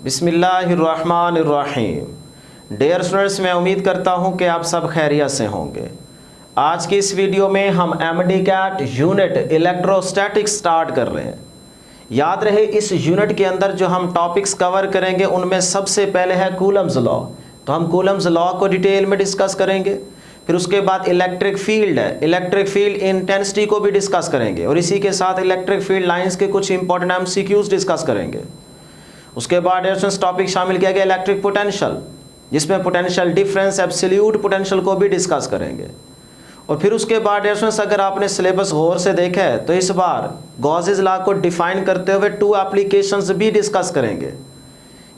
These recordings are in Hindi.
बिस्मिल्लाहिर्रहमानिर्रहीम। डियर स्टूडेंट्स, मैं उम्मीद करता हूं कि आप सब खैरियत से होंगे। आज की इस वीडियो में हम MDCAT unit electrostatics start कर रहे हैं। याद रहे, इस यूनिट के अंदर जो हम टॉपिक्स कवर करेंगे उनमें सबसे पहले है कूलम्स लॉ। तो हम कूलम्स लॉ को डिटेल में डिस्कस करेंगे। फिर उसके बाद इलेक्ट्रिक फील्ड है, इलेक्ट्रिक फील्ड इंटेंसिटी को भी डिस्कस करेंगे और इसी के साथ इलेक्ट्रिक फील्ड लाइंस के कुछ इंपॉर्टेंट एमसीक्यूज डिस्कस करेंगे। उसके बाद टॉपिक शामिल किया गया इलेक्ट्रिक पोटेंशियल, जिसमें पोटेंशियल डिफरेंस, एब्सोल्यूट पोटेंशियल को भी डिस्कस करेंगे। और फिर उसके बाद अगर आपने सिलेबस गौर से देखा है तो इस बार गॉसेस लॉ को डिफाइन करते हुए 2 एप्लीकेशंस भी डिस्कस करेंगे,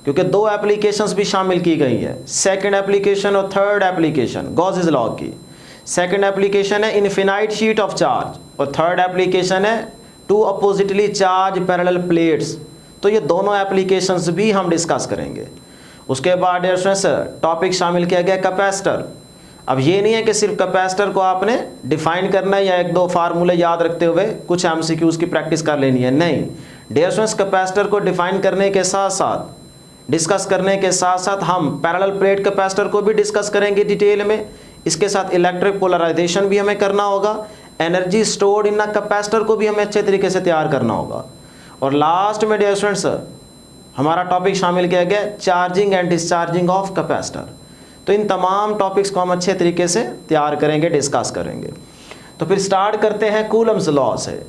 क्योंकि 2 एप्लीकेशंस भी शामिल की गई है। सेकंड एप्लीकेशन और थर्ड एप्लीकेशन गॉसेस लॉ की। सेकंड एप्लीकेशन है इनफिनाइट शीट ऑफ चार्ज और थर्ड एप्लीकेशन है 2 अपोजिटली चार्ज पैरेलल प्लेट्स। तो ये दोनों एप्लीकेशंस भी हम डिस्कस करेंगे। उसके बाद टॉपिक शामिल किया गया कैपेसिटर। अब ये नहीं है कि सिर्फ कैपेसिटर को आपने डिफाइन करना है या 1-2 फार्मूले याद रखते हुए कुछ एमसीक्यूज की प्रैक्टिस कर लेनी है, नहीं। डियर स्टूडेंट्स, कैपेसिटर को डिफाइन करने के साथ साथ, डिस्कस करने के साथ साथ हम पैरेलल प्लेट कैपेसिटर को भी डिस्कस करेंगे डिटेल में। इसके साथ इलेक्ट्रिक पोलराइजेशन भी हमें करना होगा, एनर्जी स्टोर्ड इन कैपेसिटर को भी हमें अच्छे तरीके से तैयार करना होगा। और लास्ट में डियर स्टूडेंट्स हमारा टॉपिक शामिल किया गया charging and discharging of capacitor. तो इन तमाम टॉपिक्स को हम अच्छे तरीके से तैयार करेंगे, डिस्कस करेंगे। तो फिर स्टार्ट करते हैं कूलम्स लॉ से।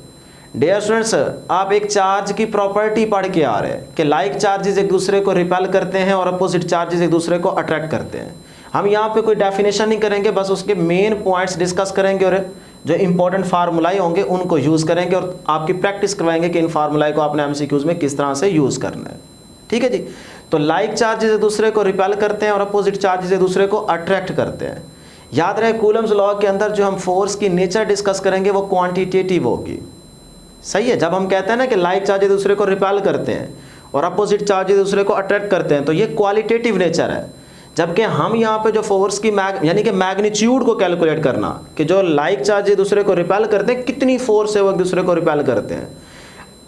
डियर स्टूडेंट्स, आप एक चार्ज की प्रॉपर्टी पढ़ के आ रहे हैं कि लाइक चार्जेस एक दूसरे को रिपेल करते हैं और अपोजिट चार्जेस एक दूसरे को अट्रैक्ट करते हैं। हम यहाँ पे कोई डेफिनेशन नहीं करेंगे, बस उसके मेन पॉइंट्स डिस्कस करेंगे और जो इंपॉर्टेंट फार्मूलाए होंगे उनको यूज़ करेंगे और आपकी प्रैक्टिस करवाएंगे कि इन फार्मूलाए को आपने एमसीक्यूज में किस तरह से यूज़ करना है। ठीक है जी। तो लाइक चार्जेस एक दूसरे को रिपेल करते हैं और अपोजिट चार्जेस एक दूसरे को अट्रैक्ट करते हैं। याद रहे, कूलम्स लॉ के अंदर जो हम फोर्स की नेचर डिस्कस करेंगे वो क्वांटिटेटिव होगी। सही है। जब हम कहते हैं ना कि लाइक चार्ज एक दूसरे को रिपेल करते हैं और अपोजिट चार्ज एक दूसरे को अट्रैक्ट करते हैं, तो ये क्वालिटेटिव नेचर है। जबकि हम यहाँ पे जो फोर्स की यानी कि मैग्नीट्यूड को कैलकुलेट करना कि जो लाइक चार्ज एक दूसरे को रिपेल करते हैं कितनी फोर्स है वो एक दूसरे को रिपेल करते हैं,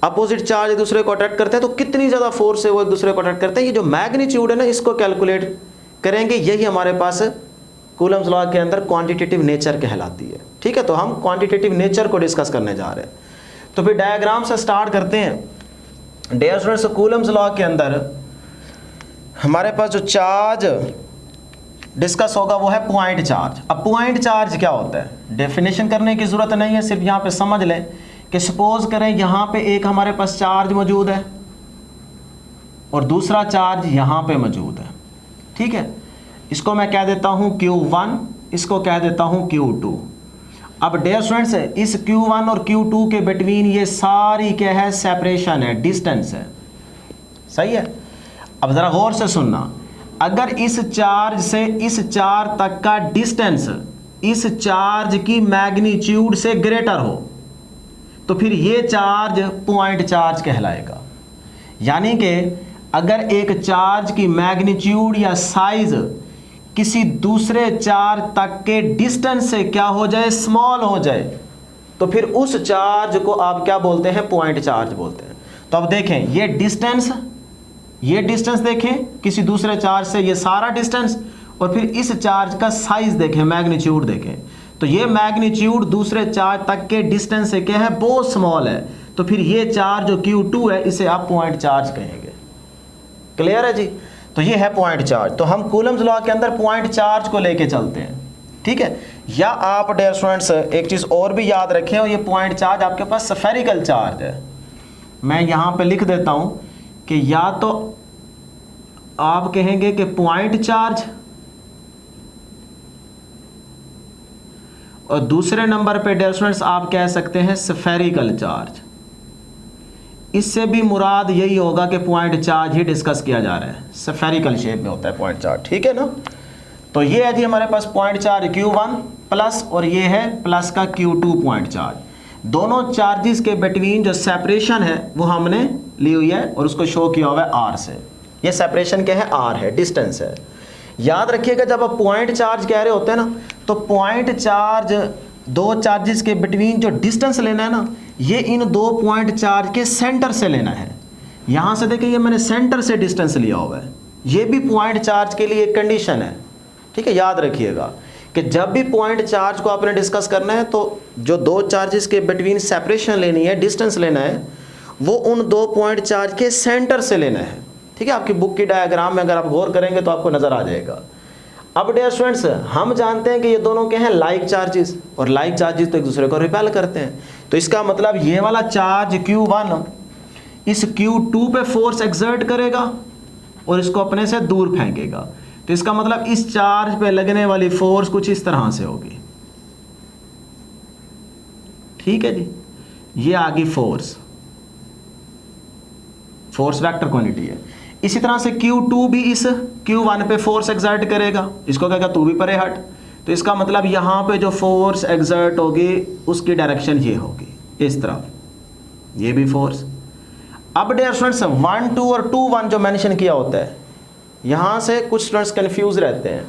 अपोजिट चार्ज एक दूसरे को अट्रैक्ट करते हैं तो कितनी ज़्यादा फोर्स है वो एक दूसरे को अट्रैक्ट करते हैं। ये जो मैग्नीट्यूड है ना, इसको कैलकुलेट करेंगे। यही हमारे पास कूलम्स लॉ के अंदर क्वांटिटेटिव नेचर कहलाती है। ठीक है। तो हम क्वांटिटेटिव नेचर को डिस्कस करने जा रहे हैं। तो फिर डायग्राम से स्टार्ट करते हैं। डियर स्टूडेंट्स, कूलम्स लॉ के अंदर हमारे पास जो चार्ज डिस्कस होगा वो है पॉइंट चार्ज। अब पॉइंट चार्ज क्या होता है, डेफिनेशन करने की ज़रूरत नहीं है, सिर्फ यहाँ पे समझ लें कि सपोज करें यहाँ पे एक हमारे पास चार्ज मौजूद है और दूसरा चार्ज यहाँ पे मौजूद है। ठीक है। इसको मैं कह देता हूँ Q1, इसको कह देता हूँ Q2। अब डियर स्टूडेंट्स, इस Q1 और Q2 के बिटवीन ये सारी क्या है, सेपरेशन है, डिस्टेंस है। सही है। अब ज़रा गौर से सुनना, अगर इस चार्ज से इस चार्ज तक का डिस्टेंस इस चार्ज की मैग्नीट्यूड से ग्रेटर हो तो फिर ये चार्ज पॉइंट चार्ज कहलाएगा। यानी कि अगर एक चार्ज की मैग्नीट्यूड या साइज किसी दूसरे चार्ज तक के डिस्टेंस से क्या हो जाए, स्मॉल हो जाए, तो फिर उस चार्ज को आप क्या बोलते हैं, पॉइंट चार्ज बोलते हैं। तो अब देखें ये डिस्टेंस देखें किसी दूसरे चार्ज से, ये सारा डिस्टेंस, और फिर इस चार्ज का साइज देखें, मैग्नीट्यूड देखें, तो ये मैग्नीट्यूड दूसरे चार्ज तक के डिस्टेंस से क्या है, बहुत स्मॉल है। तो फिर ये चार्ज जो Q2 है इसे आप पॉइंट चार्ज कहेंगे। क्लियर है जी। तो ये है पॉइंट चार्ज। तो हम कूलम्स लॉ के अंदर पॉइंट चार्ज को लेके चलते हैं। ठीक है। या आप डियर स्टूडेंट्स एक चीज़ और भी याद रखें, और ये पॉइंट चार्ज आपके पास स्फेरिकल चार्ज है। मैं यहाँ पे लिख देता हूँ कि या तो आप कहेंगे कि पॉइंट चार्ज और दूसरे नंबर पे डियर स्टूडेंट्स आप कह सकते हैं स्फेरिकल चार्ज। इससे भी मुराद यही होगा कि पॉइंट चार्ज ही डिस्कस किया जा रहा है, स्फेरिकल शेप में होता है पॉइंट चार्ज। ठीक है ना। तो ये है जी हमारे पास पॉइंट चार्ज Q1 प्लस, और ये है प्लस का Q2 पॉइंट चार्ज। दोनों चार्जेस के बिटवीन जो सेपरेशन है वो हमने ली हुई है और उसको शो किया हुआ है R से। ये सेपरेशन क्या है, R है, डिस्टेंस है। याद रखिएगा, जब आप पॉइंट चार्ज कह रहे होते हैं ना, तो पॉइंट चार्ज दो चार्जेस के बिटवीन जो डिस्टेंस लेना है ना, ये इन 2 पॉइंट चार्ज के सेंटर से लेना है। यहां से देखिए ये मैंने सेंटर से डिस्टेंस लिया हुआ है, ये भी पॉइंट चार्ज के लिए एक कंडीशन है, ठीक है, याद रखिएगा कि जब भी पॉइंट चार्ज को आपने डिस्कस करना है तो जो दो चार्जेस के बिटवीन सेपरेशन लेनी है, डिस्टेंस लेना है, वो उन दो पॉइंट चार्ज के सेंटर से लेना है, ठीक है। आपकी बुक की डायग्राम में अगर आप गौर करेंगे तो आपको नजर आ जाएगा। अब डियर स्टूडेंट्स, हम जानते हैं कि ये दोनों क्या हैं, लाइक चार्जेस, और लाइक चार्जेस तो एक दूसरे को रिपेल करते हैं। तो इसका मतलब ये वाला चार्ज Q1 इस Q2 पे फोर्स एक्सर्ट करेगा और इसको अपने से दूर फेंकेगा। तो इसका मतलब इस चार्ज पे लगने वाली फोर्स कुछ इस तरह से होगी, ठीक है जी। ये आ गई फोर्स वेक्टर क्वांटिटी है। इसी तरह से Q2 भी इस Q1 पे फोर्स एक्सर्ट करेगा, इसको कहेगा तू भी परे हट। तो इसका मतलब यहां पे जो फोर्स एक्सर्ट होगी उसकी डायरेक्शन ये होगी, इस तरफ, ये भी फोर्स। अब डियर स्टूडेंट्स 1 2 और 2 1 जो मेंशन किया होता है, यहां से कुछ स्टूडेंट्स कंफ्यूज रहते हैं।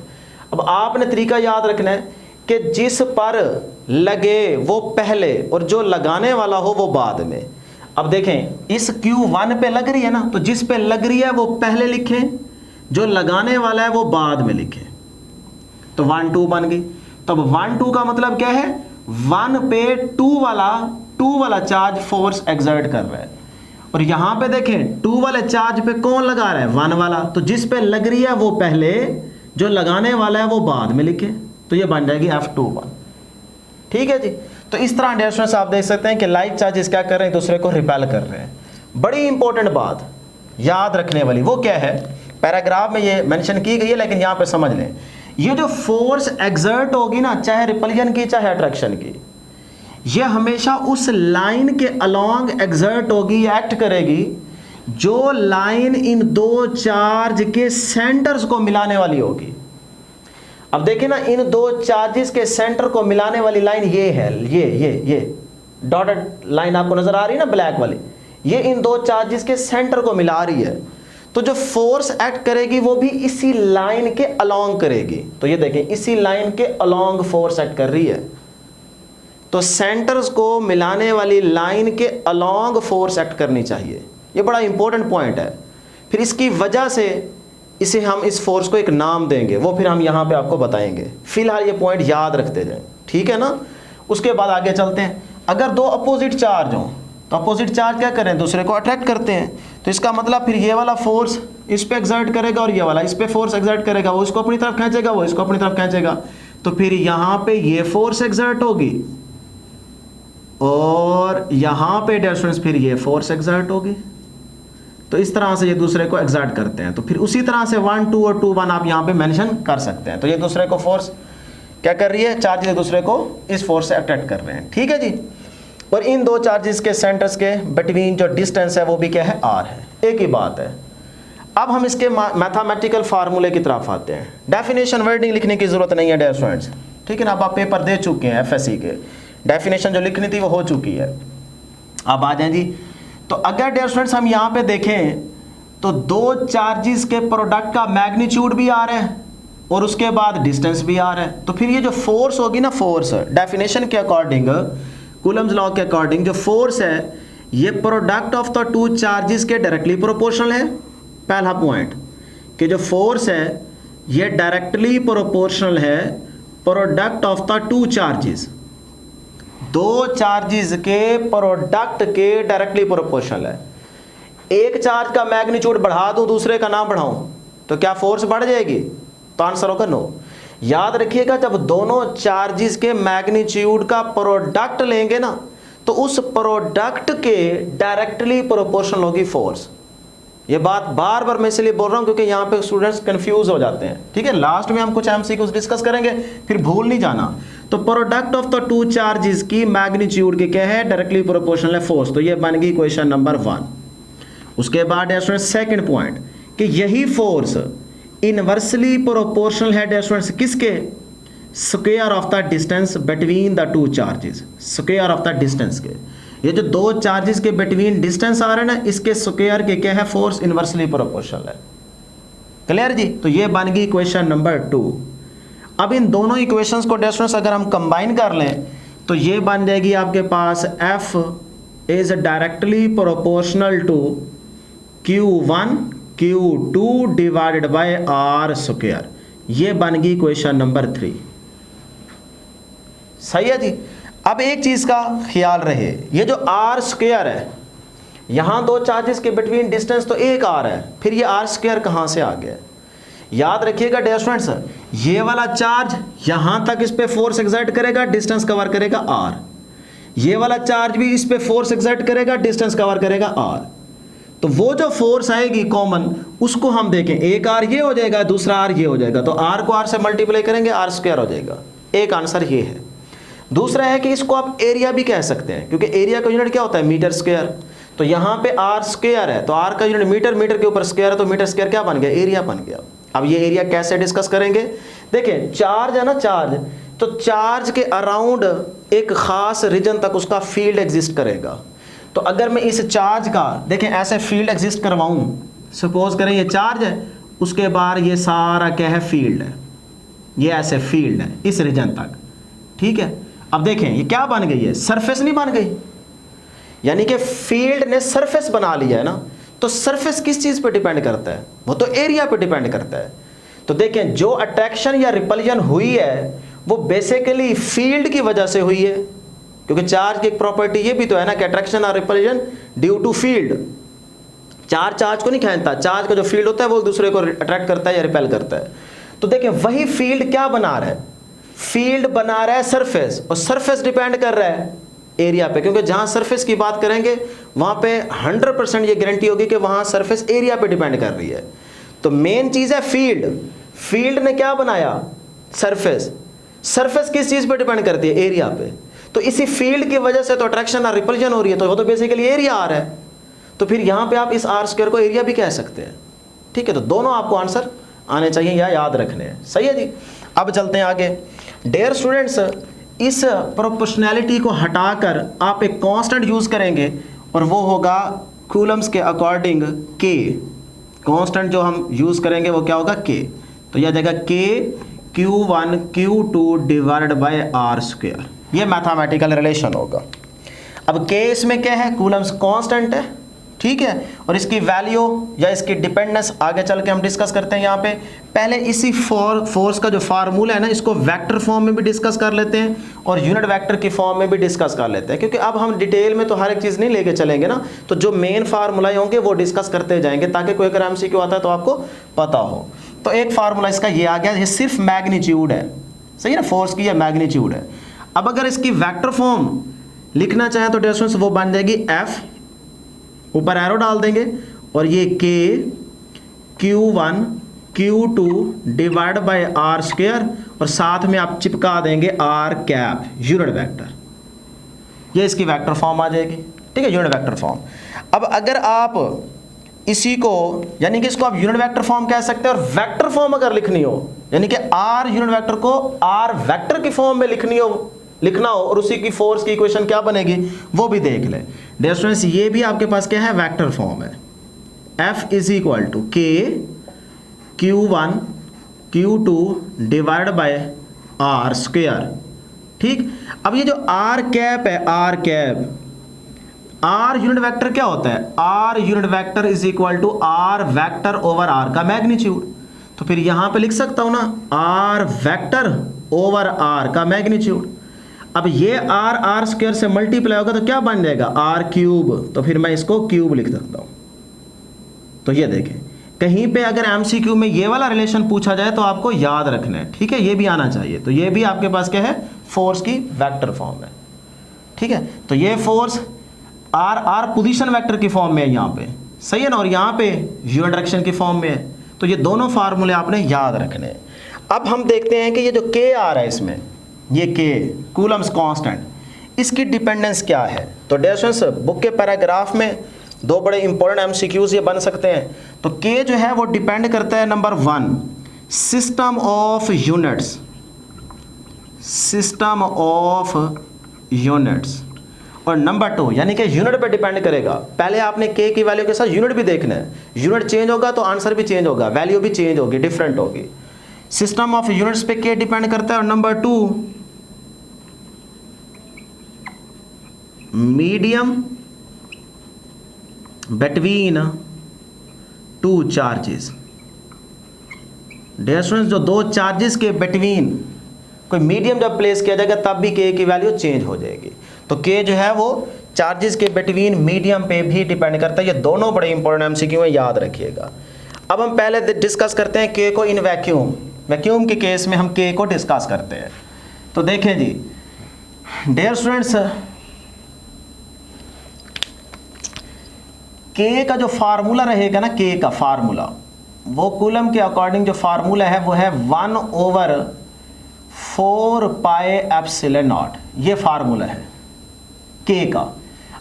अब आपने तरीका याद रखना है कि जिस पर लगे वो पहले और जो लगाने वाला हो वो बाद में। अब देखें इस Q1 पे लग रही है ना, तो जिस पे लग रही है वो पहले लिखें, जो लगाने वाला है वो बाद में लिखें। तो 1 2 बन गई। तो अब 1 2 का मतलब क्या है, 1 पे 2 वाला चार्ज फोर्स एक्सर्ट कर रहा है, और यहां पे देखें 2 वाले चार्ज पे कौन लगा रहा है, 1 वाला। तो जिस पे लग रही है वो पहले, जो लगाने वाला है वो बाद में लिखें। तो ये बन जाएगी F21, ठीक है जी। तो इस तरह डियर स्टूडेंट्स आप देख सकते हैं कि लाइक चार्जेस क्या कर रहे हैं, दूसरे को रिपेल कर रहे हैं। बड़ी इंपॉर्टेंट बात याद रखने वाली वो क्या है, पैराग्राफ में ये मेंशन की गई है लेकिन यहां पे समझ लें, ये जो फोर्स एक्सर्ट होगी ना, चाहे रिपल्जन की चाहे अट्रैक्शन की, ये हमेशा उस लाइन के अलोंग एक्सर्ट होगी या एक्ट करेगी जो लाइन इन दो चार्ज के सेंटर्स को मिलाने वाली होगी। अब देखिए ना, इन दो चार्जेस के सेंटर को मिलाने वाली लाइन ये है, ये डॉटेड लाइन आपको नजर आ रही है ना, ब्लैक वाली, ये इन दो चार्जेस के सेंटर को मिला रही है। तो जो फोर्स एक्ट करेगी वो भी इसी लाइन के अलोंग करेगी। तो ये देखें, इसी लाइन के अलोंग फोर्स एक्ट कर रही है। तो सेंटर्स को मिलाने वाली लाइन के अलोंग फोर्स एक्ट करनी चाहिए। ये बड़ा इंपॉर्टेंट पॉइंट है। फिर इसकी वजह से इसे हम इस फोर्स को एक नाम देंगे, वो फिर हम यहाँ पे आपको बताएंगे। फिलहाल ये पॉइंट याद रखते जाएं, ठीक है ना। उसके बाद आगे चलते हैं। अगर दो अपोजिट चार्ज हों तो अपोजिट चार्ज क्या करें, दूसरे को अट्रैक्ट करते हैं। तो इसका मतलब फिर ये वाला फोर्स इस पे एक्सर्ट करेगा और ये वाला इस पे फोर्स एक्सर्ट करेगा, वो इसको अपनी तरफ खींचेगा, वो इसको अपनी तरफ खींचेगा। तो फिर यहाँ पे ये फोर्स एक्सर्ट होगी और यहाँ पे डियर स्टूडेंट्स फिर ये फोर्स एक्सर्ट होगी। तो इस तरह से ये दूसरे को एक्सर्ट करते हैं। तो फिर उसी तरह से 1 2 और 2 1 आप यहाँ पे मेंशन कर सकते हैं। तो ये दूसरे को फोर्स क्या कर रही है, चार्ज एक दूसरे को इस फोर्स से अट्रैक्ट कर रहे हैं, ठीक है जी। और इन दो चार्जेस के सेंटर्स के बिटवीन जो डिस्टेंस है वो भी क्या है, R है, एक ही बात है। अब हम इसके मैथमेटिकल फार्मूले की तरफ आते हैं। डेफिनेशन वर्डिंग लिखने की जरूरत नहीं है डियर स्टूडेंट्स, ठीक है ना। अब आप पेपर दे चुके हैं FSC के, डेफिनेशन जो लिखनी थी वो हो चुकी है। अब आ जाएं जी। तो अगर डियर स्टूडेंट्स हम यहाँ पे देखें तो दो चार्जेस के प्रोडक्ट का मैग्नीट्यूड भी आ रहा है और उसके बाद डिस्टेंस भी आ रहा है। तो फिर ये जो फोर्स होगी ना, फोर्स डेफिनेशन के अकॉर्डिंग, कूलम्स लॉ के अकॉर्डिंग, जो फोर्स है ये product of the two charges के डायरेक्टली प्रोपोर्शनल है। पहला पॉइंट कि जो फोर्स है ये डायरेक्टली प्रोपोर्शनल है product of the two charges, दो चार्जेस के प्रोडक्ट के डायरेक्टली प्रोपोर्शनल है। एक चार्ज का मैग्नीट्यूड बढ़ा दूं, दूसरे का ना बढ़ाऊं, तो क्या फोर्स बढ़ जाएगी? तो आंसर होगा नो। याद रखिएगा, जब दोनों चार्जेस के मैग्नीट्यूड का प्रोडक्ट लेंगे ना, तो उस प्रोडक्ट के डायरेक्टली प्रोपोर्शनल होगी फोर्स। ये बात बार बार मैं इसलिए बोल रहा हूं क्योंकि यहां पे स्टूडेंट्स कंफ्यूज हो जाते हैं, ठीक है। लास्ट में हम कुछ MCQs डिस्कस करेंगे, फिर भूल नहीं जाना। तो product of the two charges की मैग्नीट्यूड के क्या है, डायरेक्टली प्रोपोर्शनल है फोर्स। तो ये बन गई क्वेश्चन नंबर 1। उसके बाद सेकंड पॉइंट कि यही फोर्स इनवर्सली प्रोपोर्शनल है डियर स्टूडेंट्स किसके, square of the distance between the two charges, square of the distance के। ये जो दो चार्जेस के बिटवीन डिस्टेंस आ रहा है ना, इसके स्क्वायर के क्या है, फोर्स इनवर्सली प्रोपोर्शनल है। क्लियर जी। तो ये बन गई क्वेश्चन नंबर 2। अब इन दोनों इक्वेशंस को डियर स्टूडेंट्स अगर हम कंबाइन कर लें तो ये बन जाएगी आपके पास F is directly proportional to Q1 Q2 divided by R square. ये बन गई क्वेश्चन नंबर 3। सही है जी। अब एक चीज का ख्याल रहे, ये जो आर स्क्वायर है, यहां दो चार्जेस के बिटवीन डिस्टेंस तो एक आर है, फिर ये आर स्क्वायर कहां से आ गया? याद रखिएगा डियर स्टूडेंट्स, ये वाला चार्ज यहां तक इस पे फोर्स एक्सर्ट करेगा, डिस्टेंस कवर करेगा आर। ये वाला चार्ज भी इस पे फोर्स एक्सर्ट करेगा, डिस्टेंस कवर करेगा आर। तो वो जो फोर्स आएगी कॉमन, उसको हम देखें, एक आर ये हो जाएगा, दूसरा आर ये हो जाएगा, तो आर को आर से मल्टीप्लाई करेंगे, आर स्क्वायर हो जाएगा। एक आंसर ये है। दूसरा है कि इसको आप एरिया भी कह सकते हैं, क्योंकि एरिया का यूनिट क्या होता है? Metre square. तो यहाँ पे आर स्क्वायर है, तो आर का यूनिट मीटर, मीटर के ऊपर स्क्वायर है, तो मीटर स्क्वायर क्या बन गया? एरिया बन गया। अब ये एरिया कैसे डिस्कस करेंगे? देखें, चार्ज है ना, चार्ज, तो चार्ज के अराउंड एक खास रीजन तक उसका फील्ड एग्जिस्ट करेगा। तो अगर मैं इस चार्ज का, देखें, ऐसे फील्ड एग्जिस्ट करवाऊं, सपोज करें ये चार्ज है, उसके बाद ये सारा क्या है? फील्ड है। ये ऐसे फील्ड है इस रीजन तक, ठीक है। अब देखें ये क्या बन गई है? सरफेस नहीं बन गई? यानी कि फील्ड ने सरफेस बना लिया है ना। तो सरफेस किस चीज पे डिपेंड करता है? वो तो एरिया पे डिपेंड करता है। तो देखें, जो अट्रैक्शन या रिपल्जन हुई है वो बेसिकली फील्ड की वजह से हुई है, क्योंकि चार्ज की एक प्रॉपर्टी ये भी तो है ना कि अट्रैक्शन और repulsion due to field. Charge को नहीं खींचता, चार्ज का जो फील्ड होता है वो एक दूसरे को अट्रैक्ट करता है या रिपेल करता है। तो देखें, वही फील्ड क्या बना रहा है? फील्ड बना रहा है सरफेस, और सरफेस डिपेंड कर रहा है एरिया पे, क्योंकि जहां सरफेस की बात करेंगे वहां पे 100% ये गारंटी होगी कि वहां सरफेस एरिया पे डिपेंड कर रही है। तो मेन चीज है फील्ड। फील्ड ने क्या बनाया? सरफेस। सरफेस किस चीज पे डिपेंड करती है? एरिया पे। तो इसी फील्ड की वजह से तो अट्रैक्शन और रिपल्जन हो रही है, तो वो तो बेसिकली एरिया आ रहा है। तो फिर यहां पे आप इस आर स्क्वायर को एरिया भी कह सकते हैं, ठीक है। तो दोनों आपको आंसर आने चाहिए या याद रखने हैं। सही है जी। अब चलते हैं आगे। डियर स्टूडेंट्स, इस प्रोपोर्शनैलिटी को हटाकर आप एक कांस्टेंट यूज करेंगे, और वो होगा कूलम्स के अकॉर्डिंग के। कांस्टेंट जो हम यूज करेंगे वो क्या होगा? के। तो यह जाएगा के Q1 Q2 divided by R square. ये मैथमेटिकल रिलेशन होगा। अब के इसमें क्या है? कूलम्स कांस्टेंट है, ठीक है। और इसकी वैल्यू या इसकी डिपेंडेंस आगे चल के हम डिस्कस करते हैं। यहाँ पे पहले इसी फोर्स का जो फार्मूला है ना, इसको वेक्टर फॉर्म में भी डिस्कस कर लेते हैं और यूनिट वेक्टर की फॉर्म में भी डिस्कस कर लेते हैं, क्योंकि अब हम डिटेल में तो हर एक चीज़ नहीं लेके चलेंगे ना। तो जो मेन फार्मूला होंगे वो डिस्कस करते जाएंगे, ताकि कोई अगर MCQ आता है तो आपको पता हो। तो एक फार्मूला इसका ये आ गया, ये सिर्फ मैग्नीट्यूड है, सही है ना, फोर्स की ये मैग्नीट्यूड है। अब अगर इसकी वेक्टर फॉर्म लिखना चाहें तो डिस्टेंस वो बन जाएगी F, ऊपर एरो डाल देंगे, और ये K Q1 Q2 divide by R square, और साथ में आप चिपका देंगे आर कैप यूनिट वेक्टर। ये इसकी वेक्टर फॉर्म आ जाएगी, ठीक है, यूनिट वेक्टर फॉर्म। अब अगर आप इसी को, यानी कि इसको आप यूनिट वेक्टर फॉर्म कह सकते हैं, और वेक्टर फॉर्म अगर लिखनी हो, यानी कि आर यूनिट वेक्टर को आर वेक्टर की फॉर्म में लिखना हो और उसी की फोर्स की इक्वेशन क्या बनेगी वो भी देख ले। डियर स्टूडेंट्स, ये भी आपके पास क्या है? वेक्टर फॉर्म है। F is equal to K Q1 Q2 divide by R square, ठीक। अब ये जो आर कैप है, R cap, R unit vector क्या होता है? R unit vector is equal to R vector over R का मैग्नीट्यूड। तो फिर यहां पे लिख सकता हूं ना, आर वेक्टर ओवर आर का मैग्नीट्यूड। अब ये आर आर स्क्वायर से मल्टीप्लाई होगा तो क्या बन जाएगा? R cube. तो फिर मैं इसको क्यूब लिख सकता हूं। तो ये देखें, कहीं पे अगर MCQ में ये वाला रिलेशन पूछा जाए तो आपको याद रखना है, ठीक है, ये भी आना चाहिए। तो ये भी आपके पास क्या है? फोर्स की वेक्टर फॉर्म है, ठीक है। तो ये force R R position vector की फॉर्म में है यहाँ पे, सही है ना, और यहाँ पे यूनिट डायरेक्शन की फॉर्म में है। तो ये दोनों फार्मूले आपने याद रखने हैं। अब हम देखते हैं कि ये जो के आ रहा है इसमें, ये के कूलम्स कांस्टेंट, इसकी डिपेंडेंस क्या है? तो डियर स्टूडेंट्स, बुक के पैराग्राफ में दो बड़े इंपॉर्टेंट MCQs ये बन सकते हैं। तो के जो है वो डिपेंड करता है, number 1 system of units, system of units, और नंबर 2 यानी कि यूनिट पे डिपेंड करेगा। पहले आपने के की वैल्यू के साथ यूनिट भी देखना है, यूनिट चेंज होगा तो आंसर भी चेंज होगा, वैल्यू भी चेंज होगी, डिफरेंट होगी। सिस्टम ऑफ यूनिट्स पे के डिपेंड करता है, और number 2 medium between two charges. Dear students, जो दो चार्जेस के बिटवीन कोई मीडियम जब प्लेस किया जाएगा तब भी के की वैल्यू चेंज हो जाएगी। तो के जो है वो चार्जेस के बिटवीन मीडियम पे भी डिपेंड करता है। ये दोनों बड़े इंपॉर्टेंट एमसीक्यू है, याद रखिएगा। अब हम पहले डिस्कस करते हैं के को इन वैक्यूम। वैक्यूम के केस में हम के को डिस्कस करते हैं। तो देखें जी डियर स्टूडेंट्स, के का जो फार्मूला रहेगा ना, के का फार्मूला वो कूलम के अकॉर्डिंग जो फार्मूला है वो है 1/4 पाई एप्सिलॉन नॉट। ये फार्मूला है के का।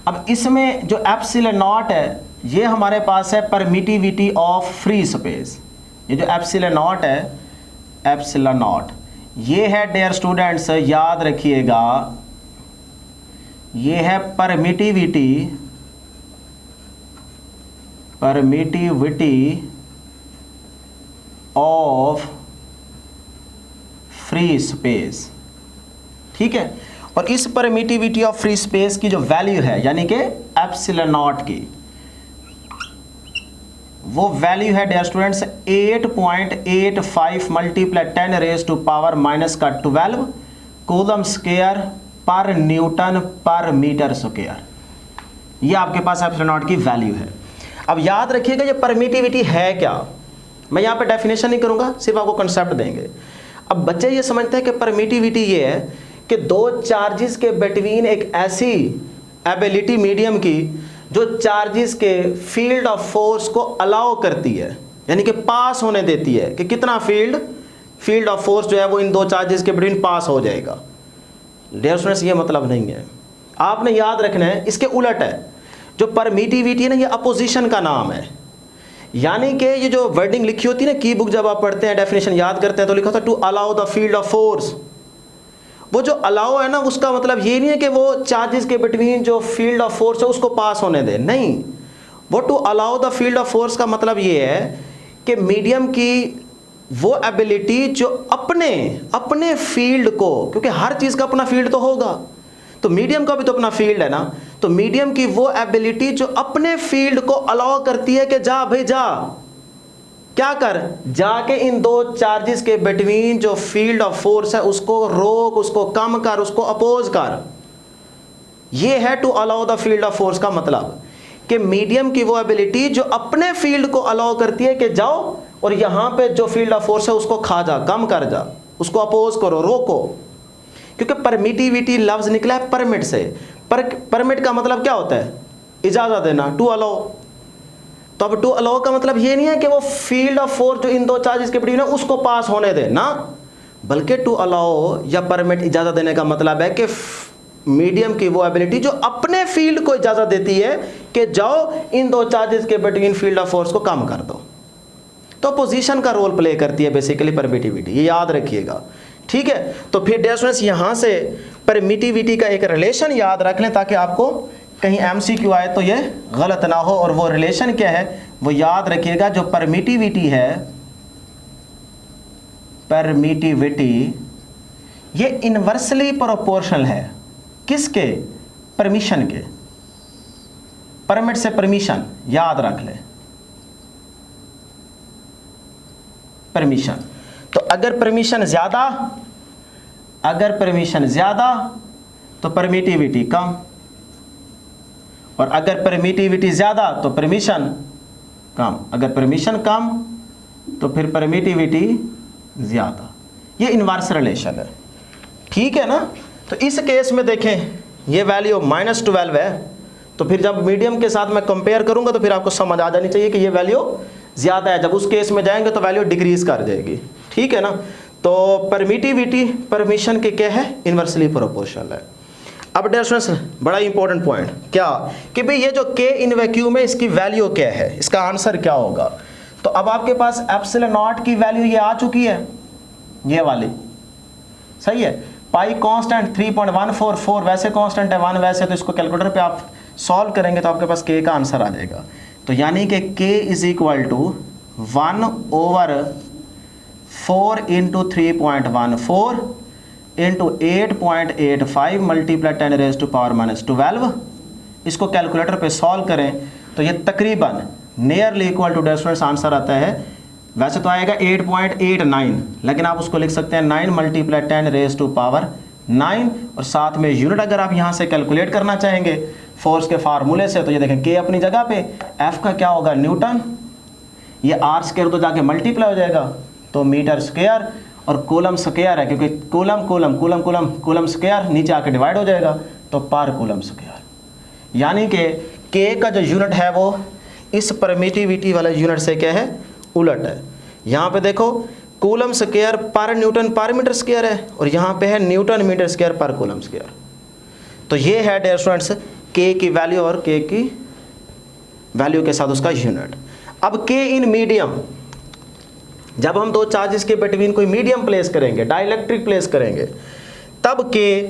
अब इसमें जो एप्सिलॉन नॉट है ये हमारे पास है परमिटिविटी ऑफ फ्री स्पेस। ये जो एप्सिलॉन नॉट है, एप्सिलॉन नॉट ये है डियर स्टूडेंट्स, याद रखिएगा, ये है परमिटिविटी ऑफ फ्री स्पेस। ठीक है, और इस परमिटिविटी ऑफ फ्री स्पेस की जो वैल्यू है यानी कि एप्सिलॉन नॉट की, वो वैल्यू है dear students 8.85 multiply 10 raise to power -12 coulomb square per newton per metre square. ये आपके पास एप्सिलॉन नॉट की वैल्यू है। अब याद रखिएगा ये परमिटिविटी है क्या। मैं यहाँ पे डेफिनेशन नहीं करूँगा, सिर्फ आपको कंसेप्ट देंगे। अब बच्चे ये समझते हैं कि परमिटिविटी ये है कि दो चार्जेस के बिटवीन एक ऐसी एबिलिटी मीडियम की जो चार्जेस के फील्ड ऑफ फोर्स को अलाउ करती है, यानी कि पास होने देती है कि कितना फील्ड ऑफ फोर्स जो है वो इन दो चार्जेस के बिटवीन पास हो जाएगा। डियर स्टूडेंट्स, ये मतलब नहीं है, आपने याद रखना है, इसके उलट है। जो परमिटिविटी है ना, ये अपोजिशन का नाम है। यानी कि ये जो वर्डिंग लिखी होती है ना, की बुक जब आप पढ़ते हैं डेफिनेशन याद करते हैं तो लिखा होता है to allow the field of force. वो जो अलाउ है ना, उसका मतलब ये नहीं है कि वो चार्जेस के बिटवीन जो फील्ड ऑफ फोर्स है उसको पास होने दे, नहीं। वो to allow the field of force का मतलब ये है कि मीडियम की वो एबिलिटी जो अपने फील्ड को, क्योंकि हर चीज़ का अपना फील्ड तो होगा, तो मीडियम का भी तो अपना फील्ड है ना, तो मीडियम की वो एबिलिटी जो अपने फील्ड को अलाउ करती है कि जा भाई जा, क्या कर, जाके इन दो चार्जेस के बिटवीन जो फील्ड ऑफ फोर्स है उसको रोक, उसको कम कर, उसको अपोज कर। ये है to allow the field of force का मतलब, कि मीडियम की वो एबिलिटी जो अपने फील्ड को अलाउ करती है कि जाओ और यहां पे जो फील्ड ऑफ फोर्स है उसको खा जा, कम कर जा, उसको अपोज करो, रोको। क्योंकि परमिटिविटी लफ्ज निकला है परमिट से। परमिट का मतलब क्या होता है, इजाजत देना, टू अलाउ। तो अब टू अलाउ का मतलब ये नहीं है कि वो फील्ड ऑफ फोर्स जो इन दो चार्जेस के बिटवीन है उसको पास होने दे ना, बल्कि टू अलाउ या परमिट इजाजत देने का मतलब है कि मीडियम की वो एबिलिटी जो अपने फील्ड को इजाजत देती है कि जाओ इन दो चार्जेस के बिटवीन फील्ड ऑफ फोर्स को कम कर दो। तो पोजीशन का रोल प्ले करती है बेसिकली परमिटिविटी, ये याद रखिएगा। ठीक है, तो फिर डियर स्टूडेंट्स यहाँ से परमिटिविटी का एक रिलेशन याद रख लें ताकि आपको कहीं एमसीक्यू आए तो ये गलत ना हो। और वो रिलेशन क्या है वो याद रखिएगा, जो परमिटिविटी है, परमिटिविटी ये इनवर्सली प्रोपोर्शनल है किसके, परमिशन के। परमिट से परमिशन याद रख लें, परमिशन। तो अगर परमिशन ज्यादा तो परमिटिविटी कम, और अगर परमिटिविटी ज्यादा तो परमिशन कम, अगर परमिशन कम तो फिर परमिटिविटी ज्यादा। ये इनवर्स रिलेशन है, ठीक है ना। तो इस केस में देखें ये वैल्यू -12 है, तो फिर जब मीडियम के साथ मैं कंपेयर करूंगा तो फिर आपको समझ आ जानी चाहिए कि ये वैल्यू ज़्यादा है। जब उस केस में जाएंगे तो वैल्यू डिक्रीज कर जाएगी, ठीक है ना। तो परमिटिविटी परमिशन के क्या है, इनवर्सली प्रोपोर्शनल है। अब डियर स्टूडेंट्स बड़ा इंपॉर्टेंट पॉइंट क्या कि भाई ये जो के इन वैक्यूम है इसकी वैल्यू क्या है, इसका आंसर क्या होगा। तो अब आपके पास एप्सिलॉन नॉट की वैल्यू ये आ चुकी है, ये वाली सही है। पाई कांस्टेंट 3.144 वैसे कांस्टेंट है, 1 वैसे, तो इसको कैलकुलेटर पे आप सॉल्व करेंगे तो आपके पास के का आंसर आ जाएगा। तो यानी कि k is equal to 1/4 into 3.14 into 8.85 multiply 10 raise to power -12। इसको कैलकुलेटर पे सॉल्व करें तो ये तकरीबन nearly equal to dear students answer आता है, वैसे तो आएगा 8.89, लेकिन आप उसको लिख सकते हैं 9 × 10 रेज़ टू पावर 9, और साथ में यूनिट अगर आप यहाँ से कैलकुलेट करना चाहेंगे फोर्स के फार्मूले से, तो ये देखें के अपनी जगह पे, एफ का क्या होगा न्यूटन, ये आर स्क्वायर तो जाके मल्टीप्लाई हो जाएगा तो मीटर स्क्वायर, और कूलम स्क्वायर है क्योंकि coulomb coulomb coulomb coulomb coulomb square नीचे आके डिवाइड हो जाएगा तो पर कूलम स्क्वायर, यानी कि के का जो यूनिट है वो इस परमिटिविटी वाले यूनिट से क्या है, उलट है। यहाँ पे देखो coulomb square per newton per metre square है, और यहाँ पे है न्यूटन मीटर स्क्वायर पर कूलम स्क्वायर। तो ये है डियर स्टूडेंट्स के की वैल्यू और के की वैल्यू के साथ उसका यूनिट। अब के इन मीडियम, जब हम दो चार्जेस के बिटवीन कोई मीडियम प्लेस करेंगे, डाइलेक्ट्रिक प्लेस करेंगे, तब के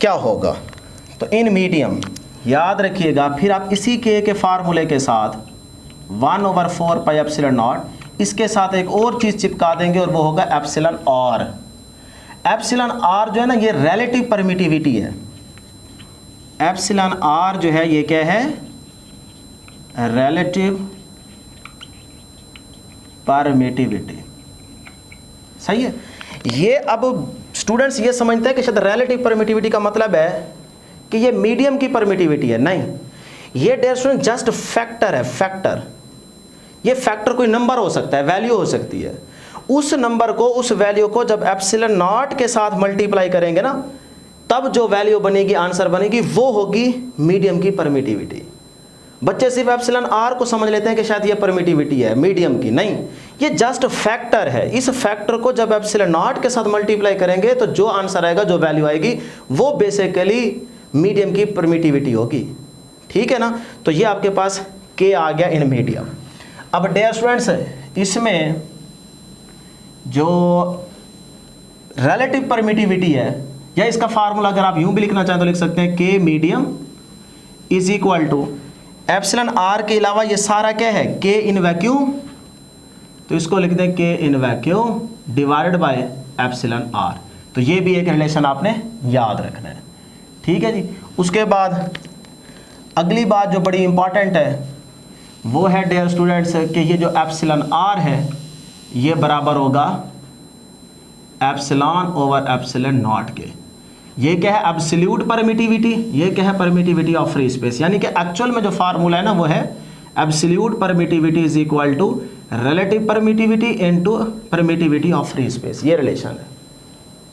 क्या होगा, तो इन मीडियम याद रखिएगा। फिर आप इसी के फार्मूले के साथ 1/4 पाई एप्सिलॉन नॉट, इसके साथ एक और चीज़ चिपका देंगे और वो होगा एप्सिलॉन आर। एप्सिलॉन आर जो है ना, ये रिलेटिव परमिटिविटी है। एप्सिलॉन आर जो है ये क्या है, रिलेटिव परमिटिविटी, सही है। ये अब स्टूडेंट्स ये समझते हैं कि शायद रिलेटिव परमिटिविटी का मतलब है कि ये मीडियम की परमिटिविटी है, नहीं, ये डियर स्टूडेंट जस्ट फैक्टर है, फैक्टर। ये फैक्टर कोई नंबर हो सकता है, वैल्यू हो सकती है, उस नंबर को, उस वैल्यू को जब एप्सिलॉन नॉट के साथ मल्टीप्लाई करेंगे ना, तब जो वैल्यू बनेगी, आंसर बनेगी, वो होगी मीडियम की परमिटिविटी। बच्चे सिर्फ एप्सिलॉन आर को समझ लेते हैं कि शायद ये परमिटिविटी है मीडियम की, नहीं, ये जस्ट फैक्टर है। इस फैक्टर को जब एप्सिलॉन नॉट के साथ मल्टीप्लाई करेंगे तो जो आंसर आएगा, जो वैल्यू आएगी, वो बेसिकली मीडियम की परमिटिविटी होगी, ठीक है ना। तो ये आपके पास के आ गया इन मीडियम। अब डियर स्टूडेंट्स इसमें जो रिलेटिव परमिटिविटी है, या इसका फार्मूला अगर आप यूं भी लिखना चाहें तो लिख सकते हैं के medium is equal to epsilon r के अलावा ये सारा क्या है, के इन वैक्यूम, तो इसको लिख दें के in vacuum divided by epsilon r. तो ये भी एक रिलेशन आपने याद रखना है, ठीक है जी। उसके बाद अगली बात जो बड़ी इंपॉर्टेंट है वो है डियर स्टूडेंट्स कि ये जो एप्सिलॉन आर है ये बराबर होगा एप्सिलॉन ओवर एप्सिलॉन नॉट के। ये क्या है, एब्सोल्यूट परमिटिविटी, ये क्या है, परमिटिविटी ऑफ फ्री स्पेस, यानी कि एक्चुअल में जो फार्मूला है ना वो है absolute permittivity is equal to relative permittivity into permittivity of free space, ये रिलेशन है,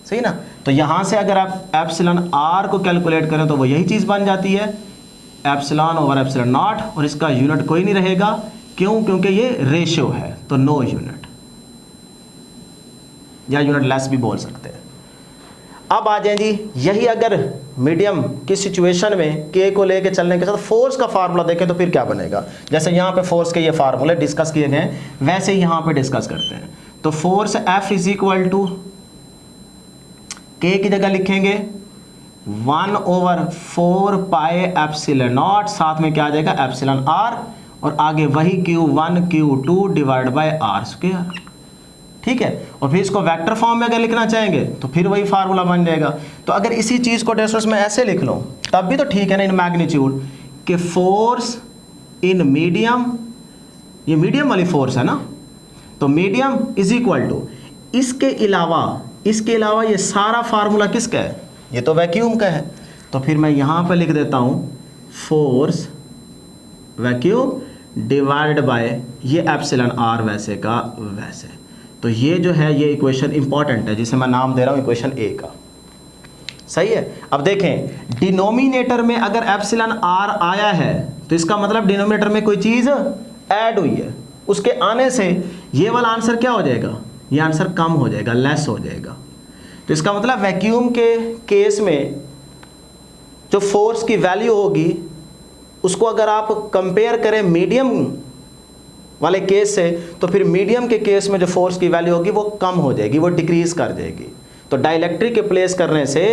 सही ना। तो यहां से अगर आप एप्सिलॉन आर को कैलकुलेट करें तो वो यही चीज बन जाती है एप्सिलॉन ओवर एप्सिलॉन नॉट, और इसका यूनिट कोई नहीं रहेगा, क्यों, क्योंकि ये रेशियो है, तो नो यूनिट, या यूनिट लेस भी बोल सकते हैं। अब आ जाए जी, यही अगर मीडियम की सिचुएशन में के को लेके चलने के साथ फोर्स का फार्मूला देखें तो फिर क्या बनेगा। जैसे यहाँ पे फोर्स के ये फार्मूले डिस्कस किए गए वैसे ही यहाँ पे डिस्कस करते हैं। तो force F is equal to k की जगह लिखेंगे 1/4 पाई एप्सिलॉन नॉट, साथ में क्या आ जाएगा एप्सिलॉन आर, और आगे वही Q1 Q2 divide by R square, ठीक है। और फिर इसको वेक्टर फॉर्म में अगर लिखना चाहेंगे तो फिर वही फार्मूला बन जाएगा। तो अगर इसी चीज़ को डिस्टेंस में ऐसे लिख लो तब भी तो ठीक है ना, इन मैग्नीट्यूड कि फोर्स इन मीडियम, ये मीडियम वाली फोर्स है ना, तो मीडियम इज इक्वल टू, इसके अलावा ये सारा फार्मूला किसका है, ये तो वैक्यूम का है। तो फिर मैं यहाँ पर लिख देता हूँ फोर्स वैक्यूम डिवाइडेड बाय ये एप्सिलॉन आर वैसे का वैसे। तो ये जो है ये इक्वेशन इंपॉर्टेंट है जिसे मैं नाम दे रहा हूँ इक्वेशन ए का, सही है। अब देखें डिनोमिनेटर में अगर एप्सिलॉन आर आया है तो इसका मतलब डिनोमिनेटर में कोई चीज़ ऐड हुई है, उसके आने से ये वाला आंसर क्या हो जाएगा, ये आंसर कम हो जाएगा, लेस हो जाएगा। तो इसका मतलब वैक्यूम के केस में जो फोर्स की वैल्यू होगी उसको अगर आप कंपेयर करें मीडियम वाले केस से, तो फिर मीडियम के केस में जो फोर्स की वैल्यू होगी वो कम हो जाएगी, वो डिक्रीज कर जाएगी। तो डाइलेक्ट्रिक के प्लेस करने से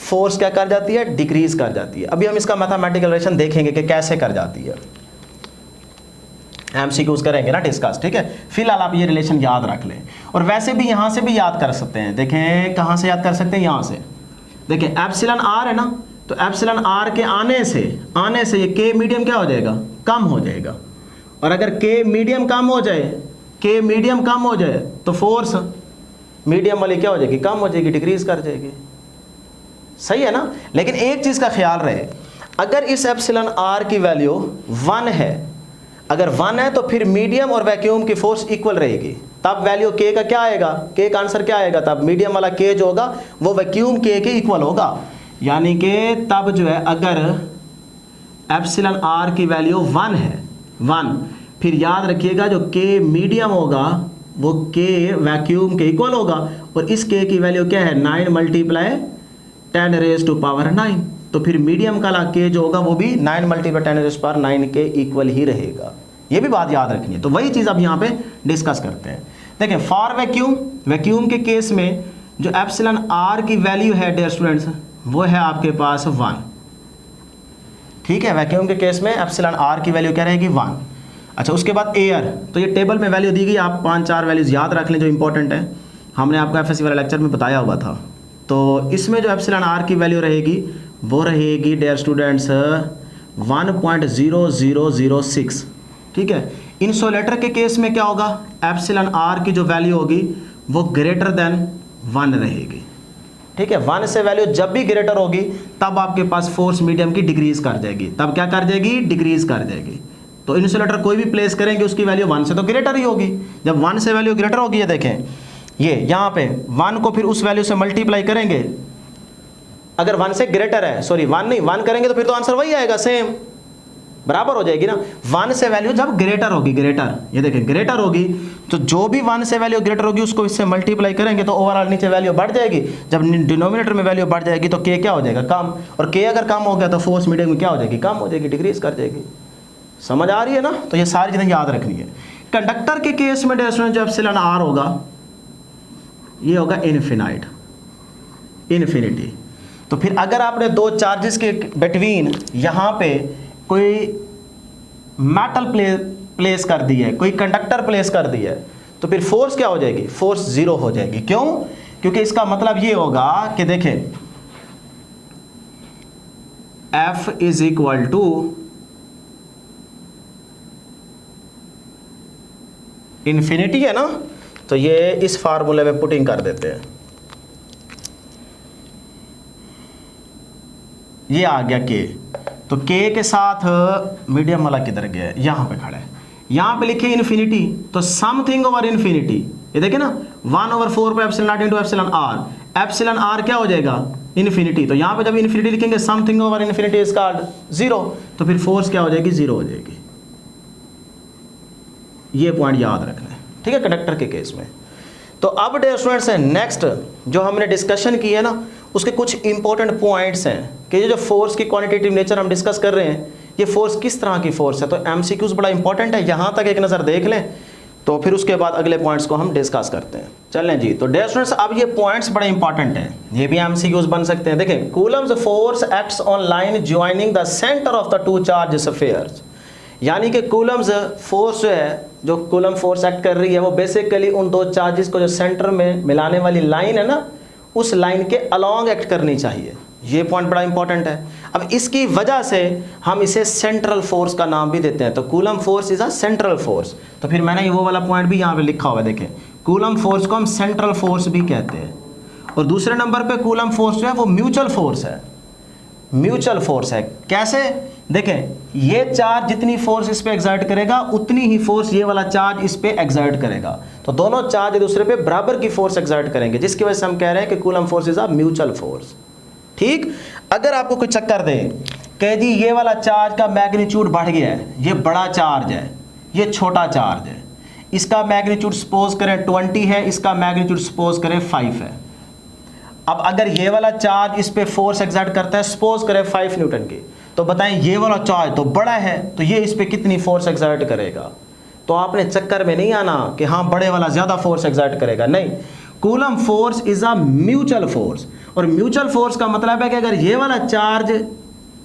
फोर्स क्या कर जाती है, डिक्रीज कर जाती है। अभी हम इसका मैथमेटिकल रिलेशन देखेंगे कि कैसे कर जाती है, एमसीक्यूज करेंगे ना डिस्कस, ठीक है। फिलहाल आप ये रिलेशन याद रख लें, और वैसे भी यहाँ से भी याद कर सकते हैं। देखें कहाँ से याद कर सकते हैं, यहाँ से देखें एप्सिलॉन आर है ना, तो एप्सिलॉन आर के आने से ये के मीडियम क्या हो जाएगा, कम हो जाएगा, और अगर के मीडियम कम हो जाए, के मीडियम कम हो जाए तो फोर्स मीडियम वाली क्या हो जाएगी, कम हो जाएगी, डिक्रीज कर जाएगी। सही है ना। लेकिन एक चीज का ख्याल रहे, अगर इस एप्सिलॉन आर की वैल्यू 1 है, अगर 1 है तो फिर मीडियम और वैक्यूम की फोर्स इक्वल रहेगी, तब वैल्यू के का क्या आएगा, के का आंसर क्या आएगा, तब मीडियम वाला के जो होगा वो वैक्यूम के इक्वल होगा। यानी कि तब जो है अगर एप्सिलॉन आर की वैल्यू 1 है, 1, फिर याद रखिएगा जो के मीडियम होगा वो के वैक्यूम के इक्वल होगा, और इस के की वैल्यू क्या है, 9 मल्टीप्लाई 10⁻⁹ तो फिर मीडियम का के जो होगा वो भी 9 मल्टीप्लाई 10⁻⁹ के इक्वल ही रहेगा। ये भी बात याद रखनी है। तो वही चीज़ अब यहाँ पे डिस्कस करते हैं। देखिए फॉर वैक्यूम, वैक्यूम के केस में जो एप्सिलॉन आर की वैल्यू है डियर स्टूडेंट्स वो है आपके पास 1। ठीक है, वैक्यूम के केस में एप्सिलॉन आर की वैल्यू क्या रहेगी, 1। अच्छा, उसके बाद एयर, तो ये टेबल में वैल्यू दी गई, आप 5-4 वैल्यूज याद रख लें जो इंपॉर्टेंट है, हमने आपको एफएससी वाले लेक्चर में बताया हुआ था। तो इसमें जो एप्सिलॉन आर की वैल्यू रहेगी वो रहेगी डियर स्टूडेंट्स 1.0006। ठीक है, इंसुलेटर के केस में क्या होगा, एप्सिलॉन आर की जो वैल्यू होगी वो ग्रेटर देन 1 रहेगी। ठीक है, 1 से वैल्यू जब भी ग्रेटर होगी तब आपके पास फोर्स मीडियम की डिक्रीज कर जाएगी, तब क्या कर जाएगी, डिक्रीज कर जाएगी। तो इंसुलेटर कोई भी प्लेस करेंगे उसकी वैल्यू 1 से तो ग्रेटर ही होगी। जब 1 से वैल्यू ग्रेटर होगी, ये देखें ये यहाँ पे 1 को फिर उस वैल्यू से मल्टीप्लाई करेंगे, अगर 1 से ग्रेटर है, सॉरी 1 नहीं, 1 करेंगे तो फिर तो आंसर वही आएगा, सेम बराबर हो जाएगी ना। 1 से वैल्यू जब ग्रेटर होगी, ग्रेटर, ये देखें ग्रेटर होगी, तो जो भी 1 से वैल्यू ग्रेटर होगी उसको इससे मल्टीप्लाई करेंगे तो ओवरऑल नीचे वैल्यू बढ़ जाएगी। जब डिनोमिनेटर में वैल्यू बढ़ जाएगी तो के क्या हो जाएगा, कम, और के अगर कम हो गया तो फोर्स मीडियम में क्या हो जाएगी, कम हो जाएगी, डिक्रीज कर जाएगी। समझ आ रही है ना। तो ये सारी चीज़ें याद रखनी है। कंडक्टर के केस में जो एप्सिलॉन आर होगा ये होगा इनफिनाइट, इन्फिनिटी। तो फिर अगर आपने दो चार्जेस के बिटवीन यहाँ पे कोई मेटल प्लेस कर दी है, कोई कंडक्टर प्लेस कर दी है, तो फिर फोर्स क्या हो जाएगी, फोर्स 0 हो जाएगी। क्यों, क्योंकि इसका मतलब ये होगा कि देखें F is equal to infinity है ना, तो ये इस फार्मूले में पुटिंग कर देते हैं। ये आ गया के, तो के के साथ मीडियम वाला किधर गया, यहाँ पे खड़ा है, यहाँ पे लिखे इन्फिनिटी, तो समथिंग ओवर इन्फिनिटी, ये देखिए ना 1/4 पे epsilon naught into epsilon r, epsilon r क्या हो जाएगा, इन्फिनिटी। तो यहाँ पे जब इन्फिनिटी लिखेंगे something over infinity is called 0, तो फिर फोर्स क्या हो जाएगी, 0 हो जाएगी। ये पॉइंट याद रखना है, ठीक है, कंडक्टर के केस में। तो अब डियर स्टूडेंट्स नेक्स्ट जो हमने डिस्कशन की है ना, उसके कुछ इंपॉर्टेंट पॉइंट्स हैं कि ये जो फोर्स की क्वांटिटेटिव नेचर हम डिस्कस कर रहे हैं, ये फोर्स किस तरह की फोर्स है। तो एमसीक्यूज बड़ा इंपॉर्टेंट है, यहाँ तक एक नज़र देख लें, तो फिर उसके बाद अगले पॉइंट्स को हम डिस्कस करते हैं। चलें जी, तो डियर स्टूडेंट्स अब ये पॉइंट्स बड़े इंपॉर्टेंट हैं, ये भी एमसीक्यूज बन सकते हैं। देखें, Coulomb's force acts on line joining the centre of the two charge spheres, यानी कि कूलम्स फोर्स जो है, जो कूलम फोर्स एक्ट कर रही है वो बेसिकली उन दो चार्जेस को जो सेंटर में मिलाने वाली लाइन है ना, उस लाइन के अलोंग एक्ट करनी चाहिए। ये पॉइंट बड़ा इंपॉर्टेंट है। अब इसकी वजह से हम इसे सेंट्रल फोर्स का नाम भी देते हैं। तो coulomb force is a central force. तो फिर मैंने वो वाला पॉइंट भी यहाँ पे लिखा हुआ है, देखें कूलम फोर्स को हम सेंट्रल फोर्स भी कहते हैं। और दूसरे नंबर पे कूलम फोर्स जो है वो म्यूचुअल फोर्स है, म्यूचुअल फोर्स है। कैसे, देखें ये चार्ज जितनी फोर्स इस पे एक्सर्ट करेगा उतनी ही फोर्स ये वाला चार्ज इस पे एक्सर्ट करेगा। तो दोनों चार्ज एक दूसरे पे बराबर की फोर्स एक्सर्ट करेंगे, जिसकी वजह से हम कह रहे हैं कि coulomb force is a mutual force. ठीक, अगर आपको कोई चक्कर दे कह जी ये वाला चार्ज का मैग्नीट्यूड बढ़ गया है, ये बड़ा चार्ज है, ये छोटा चार्ज है, इसका मैग्नीट्यूड सपोज करें 20 है, इसका मैग्नीट्यूड सपोज करें 5 है। अब अगर ये वाला चार्ज इस पे फोर्स एक्सर्ट करता है सपोज करें 5 न्यूटन की, तो बताएं ये वाला चार्ज तो बड़ा है, तो ये इस पे कितनी फोर्स एक्सर्ट करेगा। तो आपने चक्कर में नहीं आना कि हाँ बड़े वाला ज्यादा फोर्स एक्सर्ट करेगा, नहीं। Coulomb force is a mutual force, और म्यूचुअल फोर्स का मतलब है कि अगर ये वाला चार्ज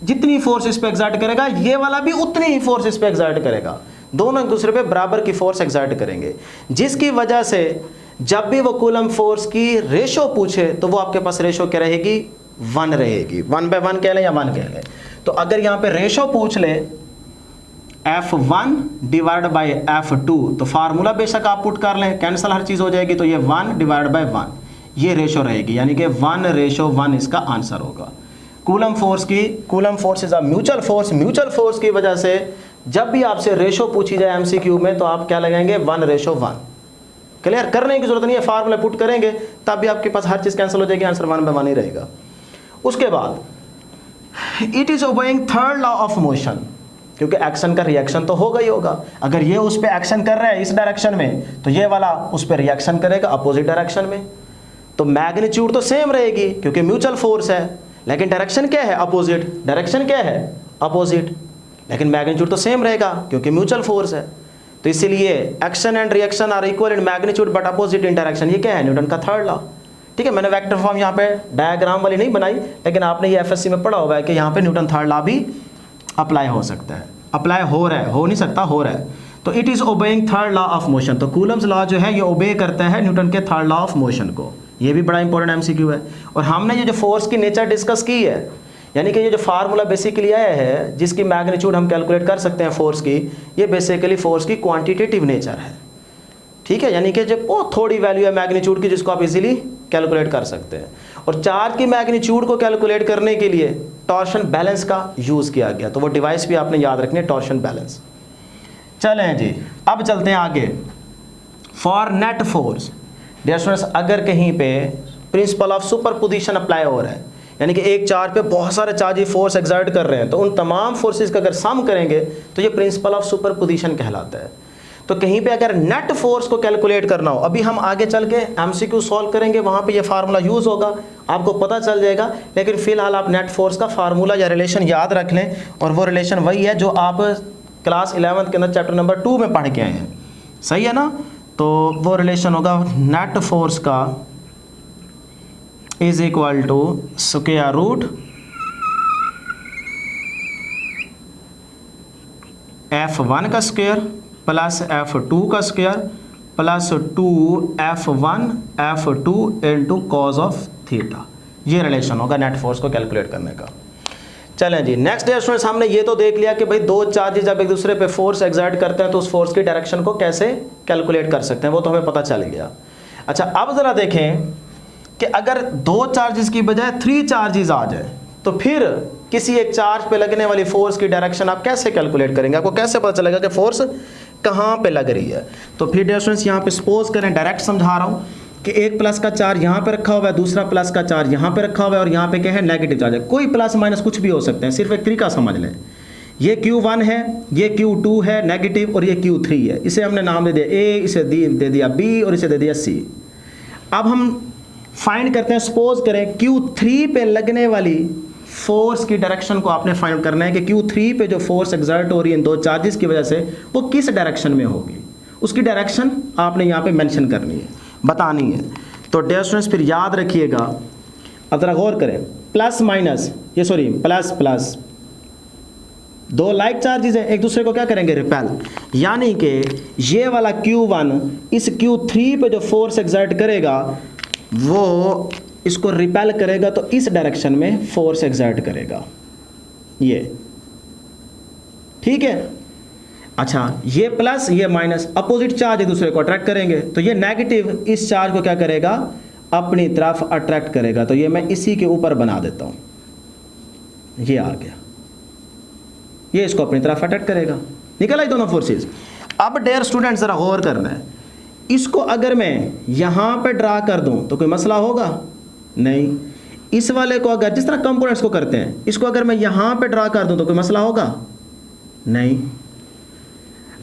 जितनी फोर्स इस पे एक्सर्ट करेगा, ये वाला भी उतनी ही फोर्स इस पे एक्सर्ट करेगा, दोनों एक दूसरे पे बराबर की फोर्स एक्सर्ट करेंगे, जिसकी वजह से जब भी वो कूलम फोर्स की रेशो पूछे तो वो आपके पास रेशो क्या रहेगी, 1 रहेगी। 1/1 कह लें या 1 कह लें। तो अगर यहाँ पे रेशो पूछ ले F1 डिवाइड बाई F2, तो फार्मूला बेशक आप पुट कर लें, कैंसिल हर चीज़ हो जाएगी, तो ये 1 डिवाइड बाई 1 ये रेशो रहेगी, यानी कि 1:1 इसका आंसर होगा। Coulomb force is a mutual force की वजह से जब भी आपसे रेशो पूछी जाए एमसीक्यू में तो आप क्या लगाएंगे 1:1। क्लियर, करने की जरूरत नहीं है, फार्मूला पुट करेंगे तब भी आपके पास हर चीज़ कैंसिल हो जाएगी, आंसर 1/1 ही रहेगा। उसके बाद it is obeying third law of motion, क्योंकि एक्शन का रिएक्शन तो होगा ही होगा। अगर ये उस पर एक्शन कर रहा है इस डायरेक्शन में तो ये वाला उस पर रिएक्शन करेगा अपोजिट डायरेक्शन में, तो मैग्नीट्यूड तो सेम रहेगी क्योंकि म्यूचुअल फोर्स है, लेकिन डायरेक्शन क्या है अपोजिट, डायरेक्शन क्या है अपोजिट, लेकिन मैग्नीट्यूड तो सेम रहेगा क्योंकि म्यूचुअल फोर्स है। तो इसीलिए action and reaction are equal in magnitude but opposite in direction, ये क्या है न्यूटन का थर्ड लॉ। ठीक है, मैंने वेक्टर फॉर्म यहाँ पे डायग्राम वाली नहीं बनाई, लेकिन आपने ये एफएससी में पढ़ा होगा कि यहाँ पे न्यूटन थर्ड लॉ भी अप्लाई हो सकता है, अप्लाई हो रहा है, हो नहीं सकता, हो रहा है। तो it is obeying third law of motion, तो कूलम्स लॉ जो है ये ओबे करता है न्यूटन के थर्ड लॉ ऑफ मोशन को, ये भी बड़ा इंपॉर्टेंट एमसीक्यू है। और हमने ये जो फोर्स की नेचर डिस्कस की है, यानी कि ये जो फार्मूला बेसिकली आया है जिसकी मैग्नीट्यूड हम कैलकुलेट कर सकते हैं फोर्स की, ये बेसिकली फोर्स की क्वांटिटेटिव नेचर है। ठीक है, यानी कि जो बहुत थोड़ी वैल्यू है मैग्नीट्यूड की जिसको आप इजीली कैलकुलेट कर सकते हैं। और चार्ज की मैग्नीट्यूड को कैलकुलेट करने के लिए टॉर्शन बैलेंस का यूज़ किया गया, तो वो डिवाइस भी आपने याद रखनी है, टॉर्शन बैलेंस। चलें जी, अब चलते हैं आगे। For net force, dear students, अगर कहीं पे प्रिंसिपल ऑफ सुपरपोजिशन अप्लाई हो रहा है, यानी कि एक चार्ज पे बहुत सारे चार्ज फोर्स एक्सर्ट कर रहे हैं, तो उन तमाम फोर्सेस का अगर सम करेंगे तो ये प्रिंसिपल ऑफ सुपरपोजिशन कहलाता है। तो कहीं पे अगर नेट फोर्स को कैलकुलेट करना हो, अभी हम आगे चल के एमसीक्यू सॉल्व करेंगे, वहाँ पे ये फार्मूला यूज़ होगा, आपको पता चल जाएगा, लेकिन फिलहाल आप नेट फोर्स का फार्मूला या रिलेशन याद रख लें, और वो रिलेशन वही है जो आप क्लास 11 के अंदर चैप्टर नंबर 2 में पढ़ के आए हैं, सही है ना। तो वो रिलेशन होगा नेट फोर्स का is equal to square root F1 का स्क्वायर प्लस F2 का square plus 2F1 F2 into cos of theta, ये रिलेशन होगा नेट फोर्स को कैलकुलेट करने का। चलें जी, नेक्स्ट डे स्टूडेंट्स, हमने ये तो देख लिया कि भाई दो चार्जेस जब एक दूसरे पे फोर्स एक्सर्ट करते हैं तो उस फोर्स की डायरेक्शन को कैसे कैलकुलेट कर सकते हैं, वो तो हमें पता चल गया। अच्छा, अब ज़रा देखें कि अगर दो चार्जेस की बजाय 3 चार्जेस आ जाए तो फिर किसी एक चार्ज पे लगने वाली फोर्स की डायरेक्शन आप कैसे कैलकुलेट करेंगे, आपको कैसे पता चलेगा कि फोर्स कहाँ पे लग रही है। तो फिर डियर स्टूडेंट्स यहाँ पे सपोज करें, डायरेक्ट समझा रहा हूँ कि एक प्लस का चार्ज यहाँ पे रखा हुआ है, दूसरा प्लस का चार्ज यहाँ पे रखा हुआ है, और यहाँ पे क्या है नेगेटिव चार्ज है। कोई प्लस माइनस कुछ भी हो सकते हैं, सिर्फ एक तरीका समझ लें। ये Q1 है, ये Q2 है नेगेटिव, और ये Q3 है। इसे हमने नाम दे दिया A, इसे दे दिया B, और इसे दे दिया C। अब हम फाइंड करते हैं, सपोज करें Q3 पे लगने वाली फोर्स की डायरेक्शन को आपने फाइंड करना है कि Q3 पे जो फोर्स एक्सर्ट हो रही है इन दो चार्जेस की वजह से वो किस डायरेक्शन में होगी, उसकी डायरेक्शन आपने यहाँ पे मेंशन करनी है, बतानी है। तो डियर स्टूडेंट्स फिर याद रखिएगा, अब जरा गौर करें, प्लस माइनस, ये सॉरी प्लस प्लस, दो लाइक चार्जेस हैं, एक दूसरे को क्या करेंगे रिपेल, यानी कि ये वाला Q1 इस Q3 पे जो फोर्स एक्सर्ट करेगा वो इसको रिपेल करेगा, तो इस डायरेक्शन में फोर्स एक्सर्ट करेगा, ये ठीक है। अच्छा, ये प्लस ये माइनस अपोजिट चार्ज एक दूसरे को अट्रैक्ट करेंगे, तो ये नेगेटिव इस चार्ज को क्या करेगा अपनी तरफ अट्रैक्ट करेगा। तो ये मैं इसी के ऊपर बना देता हूं, ये आ गया, ये इसको अपनी तरफ अट्रैक्ट करेगा, निकल आई दोनों फोर्सेस। अब डियर स्टूडेंट जरा गौर करना है, इसको अगर मैं यहां पे ड्रा कर दूं तो कोई मसला होगा नहीं। इस वाले को अगर जिस तरह कंपोनेंट्स को करते हैं, इसको अगर मैं यहां पे ड्रा कर दूं तो कोई मसला होगा नहीं।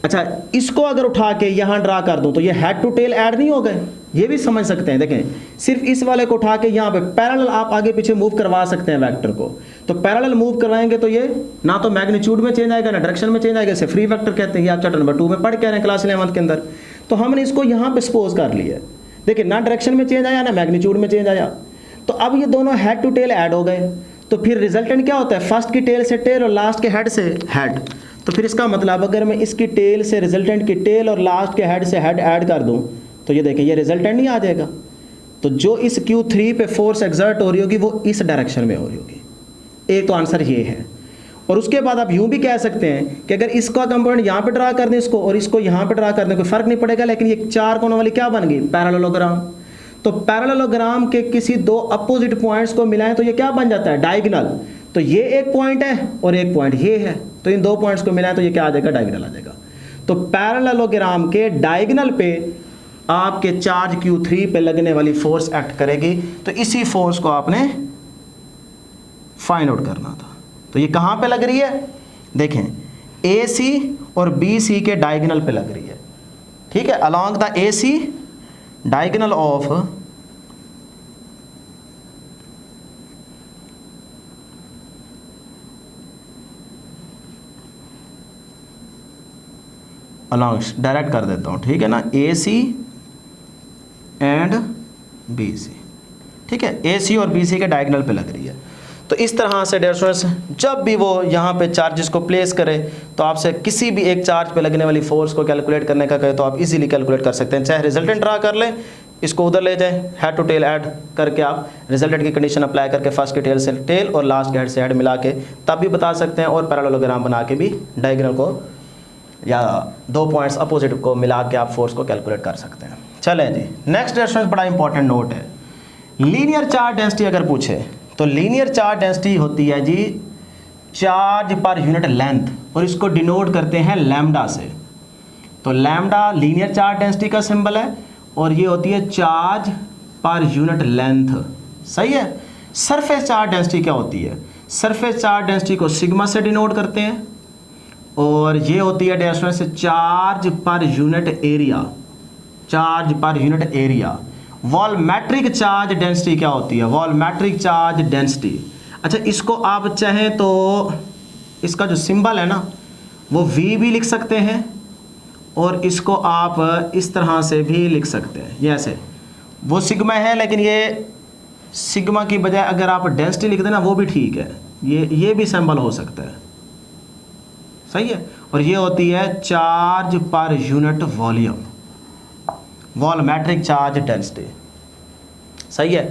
अच्छा, इसको अगर उठा के यहां ड्रा कर दूं तो ये हेड टू टेल ऐड नहीं हो गए, ये भी समझ सकते हैं। देखें, सिर्फ इस वाले को उठा के यहां पे पैरेलल आप आगे पीछे मूव करवा सकते हैं वेक्टर को, तो पैरेलल मूव करवाएंगे तो ये ना तो मैग्नीट्यूड में चेंज आएगा ना डायरेक्शन में चेंज आएगा, इसे फ्री वेक्टर कहते हैं। ये आप चैप्टर नंबर 2 में पढ़ के आ रहे हैं क्लास 11 के अंदर। तो हमने इसको यहां पे सपोज कर लिया, देखिए ना डायरेक्शन में चेंज आया ना मैग्नीट्यूड में चेंज आया, तो अब ये दोनों हेड टू टेल ऐड हो गए। तो फिर रिजल्टेंट क्या होता है, फर्स्ट की टेल से टेल और लास्ट के हेड से हेड। तो फिर इसका मतलब अगर मैं इसकी टेल से रिजल्टेंट की टेल और लास्ट के हेड से हेड ऐड कर दूं तो ये देखिए ये रिजल्टेंट नहीं आ जाएगा। तो जो इस Q3 पे फोर्स एक्सर्ट हो रही होगी वो इस डायरेक्शन में हो रही होगी। एक तो आंसर ये है। और उसके बाद आप यूं भी कह सकते हैं कि अगर इसका कंपोनेंट यहाँ पे ड्रा कर दें इसको और इसको यहाँ पे ड्रा कर दें कोई फर्क नहीं पड़ेगा, लेकिन ये 4 कोनों वाली क्या बन गई, पैरेललोग्राम। तो पैरेललोग्राम के किसी दो अपोजिट पॉइंट्स को मिलाएं तो ये क्या बन जाता है, डायगोनल। तो ये एक पॉइंट है और एक पॉइंट ये है, तो इन दो पॉइंट्स को मिलाएं तो ये क्या आ जाएगा, डायगोनल आ जाएगा। तो पैरेललोग्राम के डायगोनल पे आपके चार्ज Q3 पे लगने वाली फोर्स एक्ट करेगी। तो इसी फोर्स को आपने फाइंड आउट करना था। तो ये कहां पे लग रही है, देखें AC और BC के डायगोनल पे लग रही है, ठीक है, along the AC diagonal of along, direct कर देता हूं, ठीक है ना, AC एंड BC, ठीक है, AC और BC के डायगोनल पे लग रही है। तो इस तरह से डियर स्टूडेंट्स जब भी वो यहाँ पे चार्जेस को प्लेस करे तो आपसे किसी भी एक चार्ज पे लगने वाली फोर्स को कैलकुलेट करने का कहे तो आप इजीली कैलकुलेट कर सकते हैं। चाहे रिजल्टेंट ड्रा कर लें, इसको उधर ले जाएं, हेड टू टेल ऐड करके आप रिजल्टेंट की कंडीशन अप्लाई करके फर्स्ट के टेल से टेल और लास्ट के हेड से हेड मिला के तब भी बता सकते हैं, और पैरेललोग्राम बना के भी डायगोनल को या दो पॉइंट्स अपोजिट को मिला के आप फोर्स को कैलकुलेट कर सकते हैं। चलें जी, नेक्स्ट डियर स्टूडेंट्स बड़ा इंपॉर्टेंट नोट है, लीनियर चार्ज डेंसिटी अगर पूछे तो लीनियर चार्ज डेंसिटी होती है जी चार्ज पर यूनिट लेंथ, और इसको डिनोट करते हैं लैम्डा से। तो लैम्डा लीनियर चार्ज डेंसिटी का सिंबल है और ये होती है चार्ज पर यूनिट लेंथ, सही है। सरफेस चार्ज डेंसिटी क्या होती है, सरफेस चार्ज डेंसिटी को सिग्मा से डिनोट करते हैं और ये होती है dear students charge per unit area, charge per unit area. Volumetric charge density क्या होती है, वॉल्यूमेट्रिक चार्ज डेंसिटी, अच्छा इसको आप चाहें तो इसका जो सिंबल है ना वो V भी लिख सकते हैं और इसको आप इस तरह से भी लिख सकते हैं, ये ऐसे, वो सिग्मा है लेकिन ये सिग्मा की बजाय अगर आप डेंसिटी लिख देना वो भी ठीक है, ये भी सिंबल हो सकता है, सही है। और ये होती है charge per unit volume, volumetric charge density, सही है।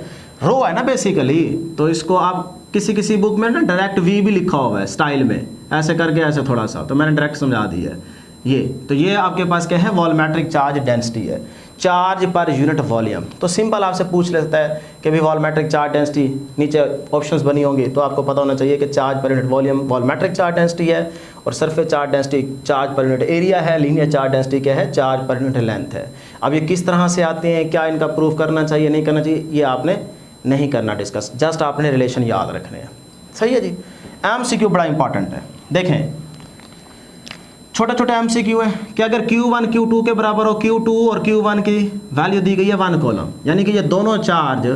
रो है ना बेसिकली, तो इसको आप किसी बुक में ना डायरेक्ट V भी लिखा हुआ है स्टाइल में, ऐसे करके ऐसे थोड़ा सा, तो मैंने डायरेक्ट समझा दिया है ये। तो ये आपके पास क्या है, वॉल्यूमेट्रिक चार्ज डेंसिटी है, चार्ज पर यूनिट वॉल्यूम। तो सिंपल आपसे पूछ लेता है कि भाई वॉल्यूमेट्रिक चार्ज डेंसिटी, नीचे ऑप्शंस बनी होंगी तो आपको पता होना चाहिए कि charge per unit volume volumetric charge density है, और surface charge density charge per unit area है, लीनियर चार्ज डेंसिटी क्या है, चार्ज पर यूनिट लेंथ है। अब ये किस तरह से आते हैं, क्या इनका प्रूफ करना चाहिए नहीं करना चाहिए, ये आपने नहीं करना डिस्कस, जस्ट आपने रिलेशन याद रखने हैं, सही है जी। MCQ बड़ा इंपॉर्टेंट है, देखें छोटा छोटा MCQ है कि अगर Q1 Q2 के बराबर हो, Q2 और Q1 की वैल्यू दी गई है 1 कॉलम, यानी कि ये दोनों चार्ज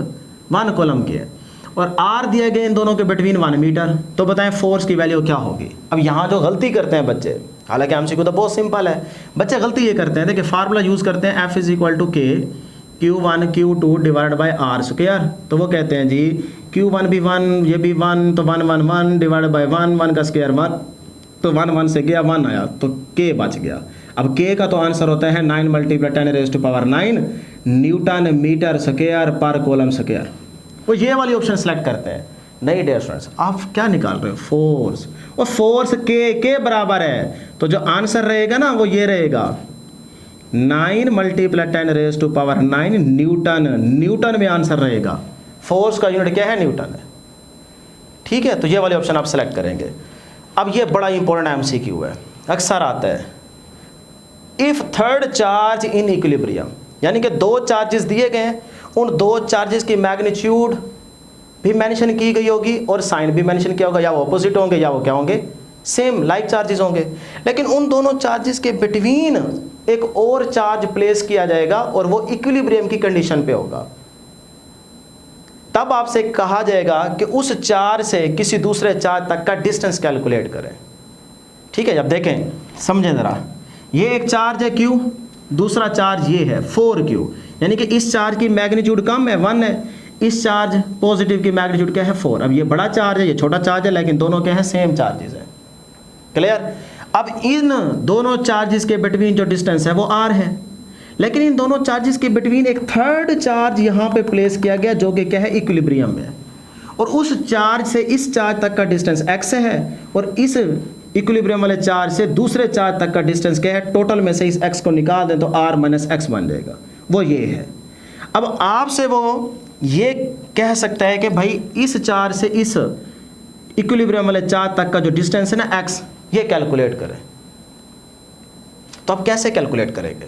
1 कॉलम के हैं और R दिया गया इन दोनों के बिटवीन 1 मीटर, तो बताएं फोर्स की वैल्यू क्या होगी। अब यहाँ जो गलती करते हैं बच्चे, हालांकि MCQ तो बहुत सिंपल है, बच्चे गलती ये करते हैं, देखिए फार्मूला यूज़ करते हैं F = K Q1 Q2 divide by R square. तो वो कहते हैं जी Q1 भी 1, ये भी 1, तो 1 1 1 डिवाइड बाई 1, 1 का स्क्वायर 1, तो 1 1 से गया 1 आया, तो K बच गया। अब K का तो आंसर होता है 9 × 10⁻⁹ न्यूटन मीटर स्क्वायर पर कॉलम स्क्वायर। वो ये वाली ऑप्शन सेलेक्ट करते हैं। नहीं डियर स्टूडेंट्स, आप क्या निकाल रहे हो, फोर्स, और फोर्स K बराबर है, तो जो आंसर रहेगा ना वो ये रहेगा 9 × 10⁻⁹ न्यूटन, न्यूटन में आंसर रहेगा। फोर्स का यूनिट क्या है, न्यूटन है, ठीक है। तो ये वाले ऑप्शन आप सेलेक्ट करेंगे। अब ये बड़ा इंपॉर्टेंट MCQ है, अक्सर आता है, if third charge in equilibrium, यानी कि दो चार्जेस दिए गए हैं, उन दो चार्जेस की मैग्नीट्यूड भी मेंशन की गई होगी और साइन भी मेंशन किया होगा, या वो अपोजिट होंगे या वो क्या होंगे, सेम लाइक चार्जेस होंगे, लेकिन उन दोनों चार्जेस के बिटवीन एक और चार्ज प्लेस किया जाएगा और वो इक्विलिब्रियम की कंडीशन पे होगा। तब आपसे कहा जाएगा कि उस चार्ज से किसी दूसरे चार्ज तक का डिस्टेंस कैलकुलेट करें, ठीक है। अब देखें समझें ज़रा, ये एक चार्ज है Q, दूसरा चार्ज ये है 4Q, यानी कि इस चार्ज की मैग्नीट्यूड कम है 1 है, इस चार्ज पॉजिटिव की मैग्नीट्यूड क्या है 4। अब ये बड़ा चार्ज है, ये छोटा चार्ज है, लेकिन दोनों क्या है, सेम चार्जेस हैं, क्लियर। अब इन दोनों चार्जेस के बिटवीन जो डिस्टेंस है वो R है, लेकिन इन दोनों चार्जेस के बिटवीन एक थर्ड चार्ज यहाँ पे प्लेस किया गया जो कि क्या है, इक्विलिब्रियम में, और उस चार्ज से इस चार्ज तक का डिस्टेंस x है और इस इक्विलिब्रियम वाले चार्ज से दूसरे चार्ज तक का डिस्टेंस क्या है, टोटल में से इस x को निकाल दें तो r माइनस एक्स बन जाएगा, वो ये है। अब आपसे वो ये कह सकता है कि भाई इस चार्ज से इस इक्विलिब्रियम वाले चार्ज तक का जो डिस्टेंस है ना x, ये कैलकुलेट करें। तो आप कैसे कैलकुलेट करेंगे?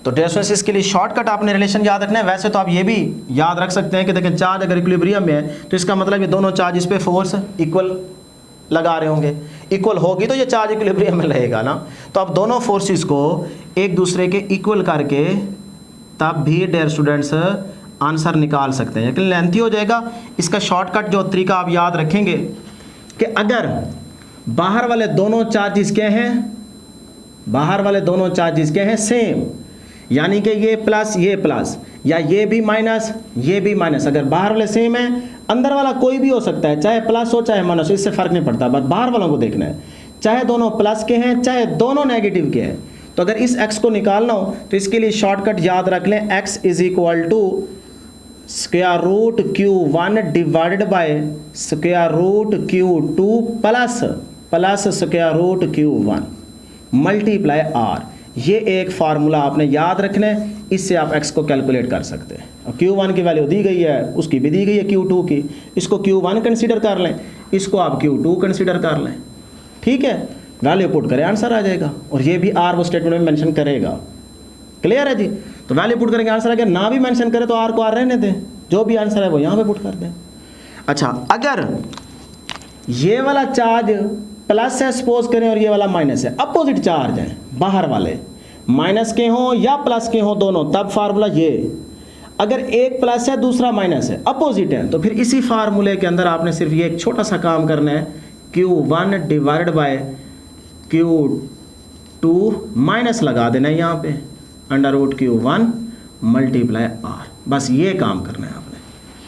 तो डियर स्टूडेंट्स इसके लिए शॉर्टकट आपने रिलेशन याद रखना है। वैसे तो आप ये भी याद रख सकते हैं कि देखें चार्ज अगर इक्विलिब्रियम में है तो इसका मतलब ये दोनों चार्ज इस पे फोर्स इक्वल लगा रहे होंगे, इक्वल होगी तो ये चार्ज इक्विलिब्रियम में रहेगा ना। तो आप दोनों फोर्सेस को एक दूसरे के इक्वल करके तब भी डियर स्टूडेंट्स आंसर निकाल सकते हैं, लेकिन लेंथी हो जाएगा। इसका शॉर्टकट जो तरीका आप याद रखेंगे कि अगर बाहर वाले दोनों चार्जेस क्या हैं, बाहर वाले दोनों चार्जेस क्या हैं, सेम, यानी कि ये प्लस या ये भी माइनस ये भी माइनस, अगर बाहर वाले सेम है, अंदर वाला कोई भी हो सकता है, चाहे प्लस हो चाहे माइनस हो, इससे फर्क नहीं पड़ता, बस बाहर वालों को देखना है, चाहे दोनों प्लस के हैं चाहे दोनों नेगेटिव के हैं। तो अगर इस x को निकालना हो तो इसके लिए शॉर्टकट याद रख लें, x is equal to square root q1 divided by square root q2 plus square root q1 multiply r। ये एक फार्मूला आपने याद रखना है, इससे आप x को कैलकुलेट कर सकते हैं। और q1 की वैल्यू दी गई है, उसकी भी दी गई है q2 की, इसको q1 कंसीडर कर लें, इसको आप q2 कंसीडर कर लें, ठीक है, वैल्यू पुट करें आंसर आ जाएगा। और ये भी r वो स्टेटमेंट में मेंशन करेगा, क्लियर है जी। तो वैल्यू पुट करेंगे आंसर आ गया, ना भी मेंशन करे तो r को r रहने दें, जो भी आंसर है वो यहाँ पे पुट कर दें। अच्छा, अगर ये वाला चार्ज प्लस है सपोज करें और ये वाला माइनस है, अपोजिट चार्ज है, बाहर वाले माइनस के हों या प्लस के हों दोनों, तब फार्मूला ये, अगर एक प्लस है दूसरा माइनस है, अपोजिट है, तो फिर इसी फार्मूले के अंदर आपने सिर्फ ये एक छोटा सा काम करना है, q1 divided bye q2 minus लगा देना है यहाँ पे, under root q1 multiply r, बस ये काम करना है आपने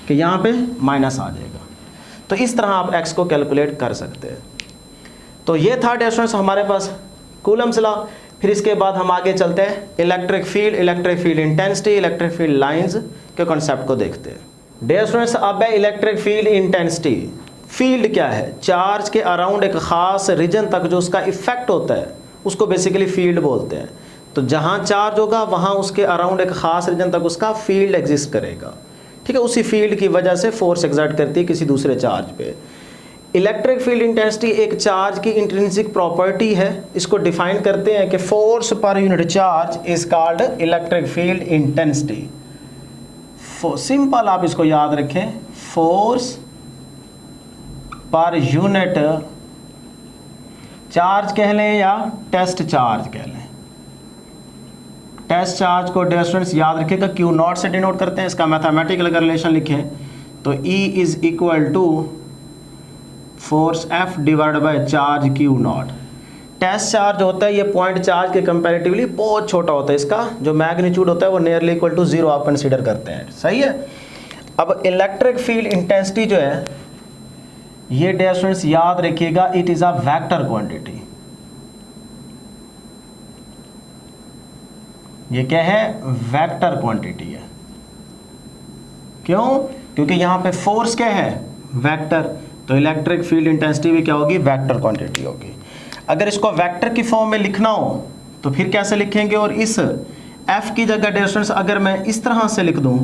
कि यहाँ पे माइनस आ जाएगा। तो इस तरह आप x को कैलकुलेट कर सकते हैं। तो ये था डियर स्टूडेंट्स हमारे पास कूलम्स लॉ। फिर इसके बाद हम आगे चलते हैं electric field intensity, electric field lines के कॉन्सेप्ट को देखते हैं। डियर स्टूडेंट्स अब है इलेक्ट्रिक फील्ड इंटेंसिटी। फील्ड क्या है? चार्ज के अराउंड एक ख़ास रीजन तक जो उसका इफेक्ट होता है उसको बेसिकली फील्ड बोलते हैं। तो जहाँ चार्ज होगा वहाँ उसके अराउंड एक ख़ास रीजन तक उसका फील्ड एग्जिस्ट करेगा, ठीक है। उसी फील्ड की वजह से फोर्स एक्सर्ट करती है किसी दूसरे चार्ज पे। इलेक्ट्रिक फील्ड इंटेंसिटी एक चार्ज की इंट्रिंसिक प्रॉपर्टी है। इसको डिफाइन करते हैं कि force per unit charge is called electric field intensity. Simple आप इसको याद रखें, फोर्स पर यूनिट चार्ज कह लें या टेस्ट चार्ज कह लें। टेस्ट चार्ज को डियर स्टूडेंट्स याद रखिएगा क्यू नॉट से डिनोट करते हैं। इसका मैथमेटिकल अगर रिलेशन लिखें तो E is equal to force F divide by charge q naught. Test charge होता है ये पॉइंट चार्ज के कंपैरेटिवली बहुत छोटा होता है, इसका जो मैग्नीट्यूड होता है वो नियरली इक्वल टू 0 आप कंसीडर करते हैं, सही है। अब इलेक्ट्रिक फील्ड इंटेंसिटी जो है ये डियर स्टूडेंट्स याद रखिएगा, it is a vector quantity. ये क्या है? वेक्टर क्वांटिटी है। क्यों? क्योंकि यहाँ पे फोर्स क्या है? वेक्टर। तो इलेक्ट्रिक फील्ड इंटेंसिटी भी क्या होगी? वेक्टर क्वांटिटी होगी। अगर इसको वेक्टर की फॉर्म में लिखना हो तो फिर कैसे लिखेंगे? और इस F की जगह डियर स्टूडेंट्स अगर मैं इस तरह से लिख दूं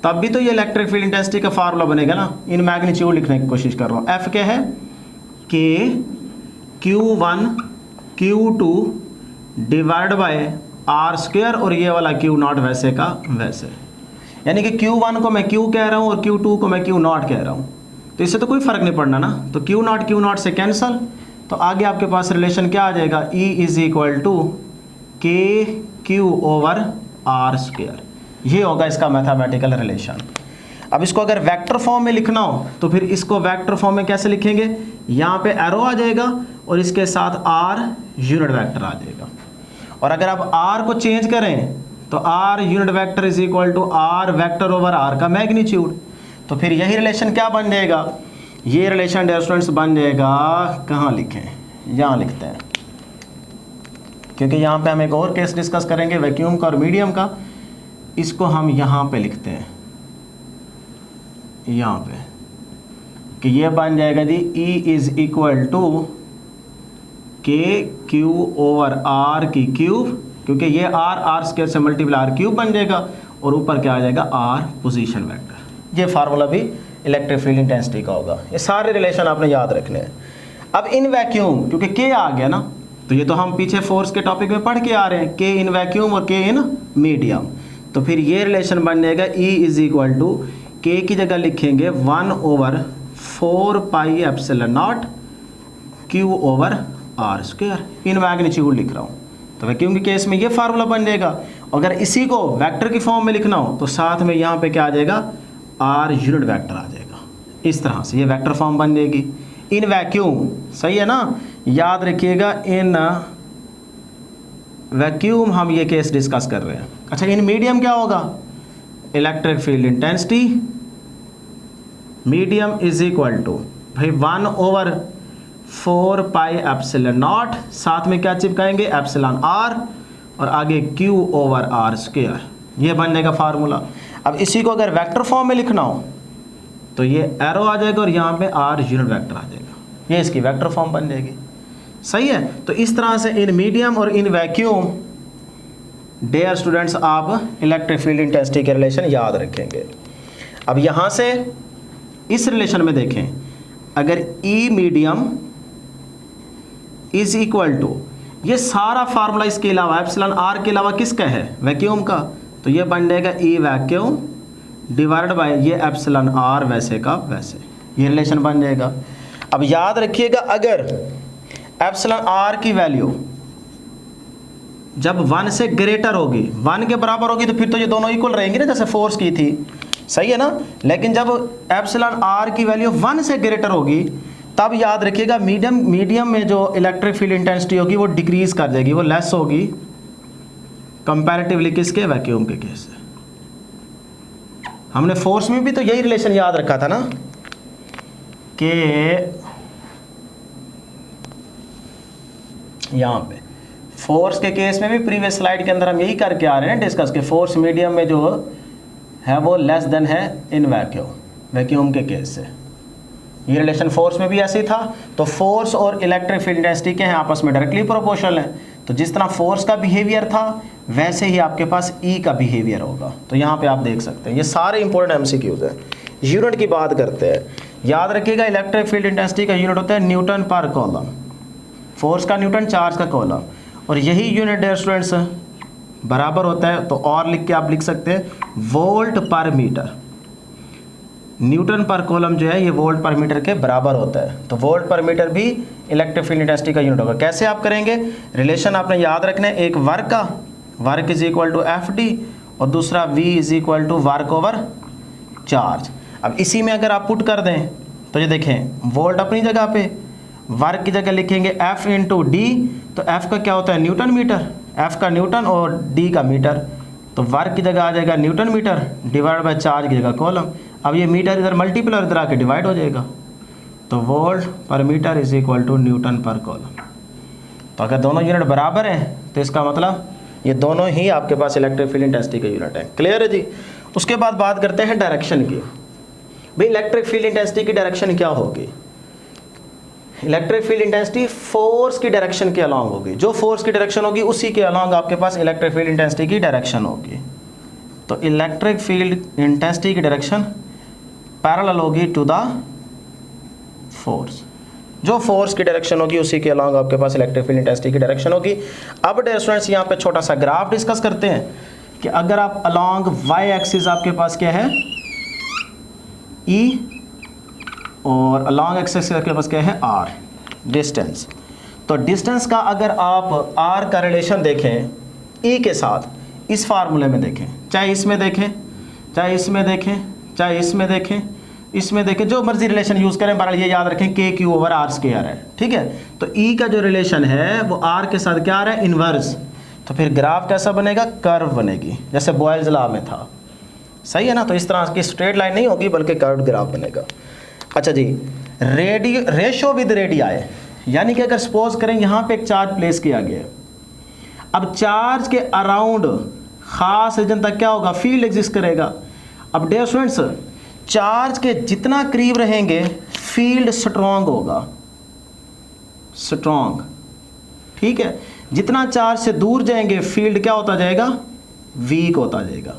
तब भी तो ये इलेक्ट्रिक फील्ड इंटेंसिटी का फार्मूला बनेगा ना। इन मैग्नीट्यूड लिखने की कोशिश कर रहा हूँ। F क्या है? K Q1 Q2 divide bye R square, और ये वाला Q नॉट वैसे का वैसे, यानी कि Q1 को मैं Q कह रहा हूँ और Q2 को मैं Q नॉट कह रहा हूँ, तो इससे तो कोई फर्क नहीं पड़ना ना। तो Q नॉट से कैंसल, तो आगे आपके पास रिलेशन क्या आ जाएगा? E is equal to k q over r square. ये होगा इसका मैथमेटिकल रिलेशन। अब इसको अगर वेक्टर फॉर्म में लिखना हो तो फिर इसको वेक्टर फॉर्म में कैसे लिखेंगे? यहाँ पे एरो आ जाएगा और इसके साथ R यूनिट वेक्टर आ जाएगा। और अगर आप R को चेंज करें तो R unit vector is equal to R vector over R का मैग्नीट्यूड। तो फिर यही रिलेशन क्या बन जाएगा? ये रिलेशन डियर स्टूडेंट्स बन जाएगा, कहाँ लिखें? यहाँ लिखते हैं, क्योंकि यहाँ पे हम एक और केस डिस्कस करेंगे वैक्यूम का और मीडियम का। इसको हम यहाँ पे लिखते हैं, यहाँ पे कि ये बन जाएगा जी E is equal to k q over are की क्यूब, क्योंकि ये आर स्क्वायर से मल्टीप्लाई आर क्यूब बन जाएगा और ऊपर क्या आ जाएगा आर पोजीशन वेक्टर। ये फार्मूला भी इलेक्ट्रिक फील्ड इंटेंसिटी का होगा। ये सारे रिलेशन आपने याद रखने हैं। अब इन वैक्यूम, क्योंकि के आ गया ना, तो ये तो हम पीछे फोर्स के टॉपिक में पढ़ के आ रहे हैं, के इन वैक्यूम और के इन मीडियम। तो फिर ये रिलेशन बन जाएगा E is equal to k की जगह लिखेंगे 1/4 pi epsilon naught q over r square, in magnitude लिख रहा हूँ। तो वैक्यूम के केस में ये फार्मूला बन जाएगा। अगर इसी को वेक्टर की फॉर्म में लिखना हो तो साथ में यहाँ पे क्या आ जाएगा, आर यूनिट वेक्टर आ जाएगा। इस तरह से ये वेक्टर फॉर्म बन जाएगी इन वैक्यूम। सही है ना, याद रखिएगा इन वैक्यूम हम ये केस डिस्कस कर रहे हैं। अच्छा, इन मीडियम क्या होगा, electric field intensity medium is equal to भाई 1/4 पाई एप्सिलॉन नॉट, साथ में क्या चिपकाएंगे एप्सिलॉन आर और आगे क्यू ओवर आर स्क्वायर। ये बन जाएगा फार्मूला। अब इसी को अगर वेक्टर फॉर्म में लिखना हो तो ये एरो आ जाएगा और यहाँ पे आर यूनिट वेक्टर आ जाएगा, ये इसकी वेक्टर फॉर्म बन जाएगी। सही है, तो इस तरह से इन मीडियम और इन वैक्यूम डियर स्टूडेंट्स आप इलेक्ट्रिक फील्ड इंटेंसिटी के रिलेशन याद रखेंगे। अब यहाँ से इस रिलेशन में देखें, अगर E medium is equal to, ये सारा फार्मूला इसके अलावा एप्सिलॉन आर के अलावा किसका है, वैक्यूम का, तो ये बन जाएगा E वैक्यूम डिवाइडेड बाय ये एप्सिलॉन आर वैसे का वैसे, ये रिलेशन बन जाएगा। अब याद रखिएगा अगर एप्सिलॉन आर की वैल्यू जब 1 से ग्रेटर होगी, 1 के बराबर होगी, तो फिर तो ये दोनों इक्वल रहेंगे ना, जैसे फोर्स की थी। सही है ना, लेकिन जब एप्सिलॉन आर की वैल्यू 1 से ग्रेटर होगी तब याद रखिएगा मीडियम में जो इलेक्ट्रिक फील्ड इंटेंसिटी होगी वो डिक्रीज कर जाएगी, वो लेस होगी कंपैरेटिवली किसके, वैक्यूम के केस से। हमने फोर्स में भी तो यही रिलेशन याद रखा था ना कि यहाँ पे फोर्स के केस में भी प्रीवियस स्लाइड के अंदर हम यही करके आ रहे हैं डिस्कस के फोर्स मीडियम में जो है वो लेस देन है इन वैक्यूम के केस से। ये रिलेशन फोर्स में भी ऐसे ही था। तो फोर्स और इलेक्ट्रिक फील्ड इंटेंसिटी के हैं आपस में डायरेक्टली प्रोपोर्शनल है। तो जिस तरह फोर्स का बिहेवियर था वैसे ही आपके पास E का बिहेवियर होगा। तो यहाँ पे आप देख सकते हैं ये सारे इंपॉर्टेंट MCQs हैं। यूनिट की बात करते हैं, याद रखिएगा इलेक्ट्रिक फील्ड इंटेंसिटी का यूनिट होता है न्यूटन पर कॉलम, फोर्स का न्यूटन, चार्ज का कॉलम, और यही यूनिट डियर स्टूडेंट्स बराबर होता है, तो और लिख के आप लिख सकते हैं volt per metre. Newton per column जो है ये वोल्ट पर मीटर के बराबर होता है। तो वोल्ट पर मीटर भी इलेक्ट्रिक फील्ड इंटेंसिटी का यूनिट होगा। कैसे आप करेंगे, रिलेशन आपने याद रखना है, एक वर्क का, work is equal to FD, और दूसरा V is equal to work over charge. अब इसी में अगर आप पुट कर दें तो ये देखें वोल्ट अपनी जगह पे, वर्क की जगह लिखेंगे F इंटू D, तो F का क्या होता है न्यूटन मीटर, F का न्यूटन और D का मीटर, तो वर्क की जगह आ जाएगा newton metre divide by charge की जगह कॉलम। अब ये मीटर इधर मल्टीपल और इधर आके डिवाइड हो जाएगा, तो volt per metre is equal to newton per coulomb. तो अगर दोनों यूनिट बराबर हैं तो इसका मतलब ये दोनों ही आपके पास इलेक्ट्रिक फील्ड इंटेंसिटी का यूनिट है। क्लियर है जी। उसके बाद बात करते हैं डायरेक्शन की। भाई इलेक्ट्रिक फील्ड इंटेंसिटी की डायरेक्शन क्या होगी, इलेक्ट्रिक फील्ड इंटेंसिटी फोर्स की डायरेक्शन के अलॉन्ग होगी। जो फोर्स की डायरेक्शन होगी उसी के अलॉन्ग आपके पास इलेक्ट्रिक फील्ड इंटेंसिटी की डायरेक्शन होगी। तो इलेक्ट्रिक फील्ड इंटेंसिटी की डायरेक्शन पैरेलल होगी टू द फोर्स। जो फोर्स की डायरेक्शन होगी उसी के अलॉन्ग आपके पास इलेक्ट्रिक फील्ड इंटेंसिटी की डायरेक्शन होगी। अब डियर स्टूडेंट्स यहाँ पे छोटा सा ग्राफ डिस्कस करते हैं कि अगर आप अलॉन्ग y एक्सिस आपके पास क्या है E, और अलॉन्ग एक्सिस आपके पास क्या है R, डिस्टेंस। तो डिस्टेंस का अगर आप R का रिलेशन देखें E के साथ, इस फार्मूले में देखें, चाहे इसमें देखें, चाहे इसमें देखें, चाहे इसमें देखें, इसमें देखें, जो मर्जी रिलेशन यूज़ करें, बहरहाल ये याद रखें के क्यू ओवर आर स्क्वायर है। ठीक है, तो E का जो रिलेशन है वो R के साथ क्या आ रहा है, इन्वर्स। तो फिर ग्राफ कैसा बनेगा, कर्व बनेगी, जैसे बॉयल्स लॉ में था। सही है ना। तो इस तरह की स्ट्रेट लाइन नहीं होगी बल्कि कर्व्ड ग्राफ बनेगा। अच्छा जी, रेशो विद रेडियाई, यानी कि अगर सपोज करें यहाँ पे एक चार्ज प्लेस किया गया, अब चार्ज के अराउंड खास रीजन तक क्या होगा, फील्ड एग्जिस्ट करेगा। अब डियर स्टूडेंट्स चार्ज के जितना करीब रहेंगे फील्ड स्ट्रॉन्ग होगा, स्ट्रॉन्ग, ठीक है। जितना चार्ज से दूर जाएंगे फील्ड क्या होता जाएगा, वीक होता जाएगा।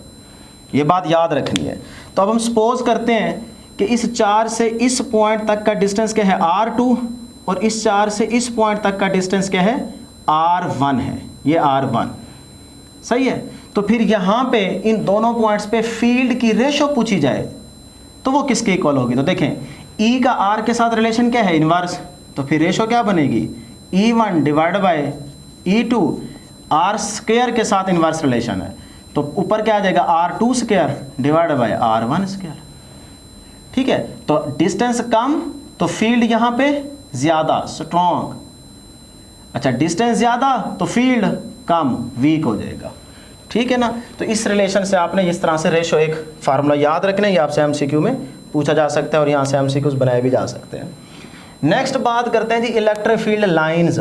ये बात याद रखनी है। तो अब हम सपोज करते हैं कि इस चार्ज से इस पॉइंट तक का डिस्टेंस क्या है R2 और इस चार्ज से इस पॉइंट तक का डिस्टेंस क्या है R1 है, ये R1 सही है। तो फिर यहाँ पे इन दोनों पॉइंट्स पे फील्ड की रेशो पूछी जाए तो वो किसके इक्वल होगी। तो देखें E का R के साथ रिलेशन क्या है, इनवर्स, तो फिर रेशो क्या बनेगी E1 divide by E2, R square के साथ इनवर्स रिलेशन है तो ऊपर क्या आ जाएगा R2 square divide by R1 square, ठीक है। तो डिस्टेंस कम तो फील्ड यहाँ पे ज़्यादा स्ट्रॉन्ग, अच्छा डिस्टेंस ज़्यादा तो फील्ड कम वीक हो जाएगा, ठीक है ना। तो इस रिलेशन से आपने इस तरह से रेशो एक फार्मूला याद रखना है, ये आपसे एमसीक्यू में पूछा जा सकता है और यहाँ से एमसीक्यूज बनाए भी जा सकते हैं। नेक्स्ट बात करते हैं जी इलेक्ट्रिक फील्ड लाइंस।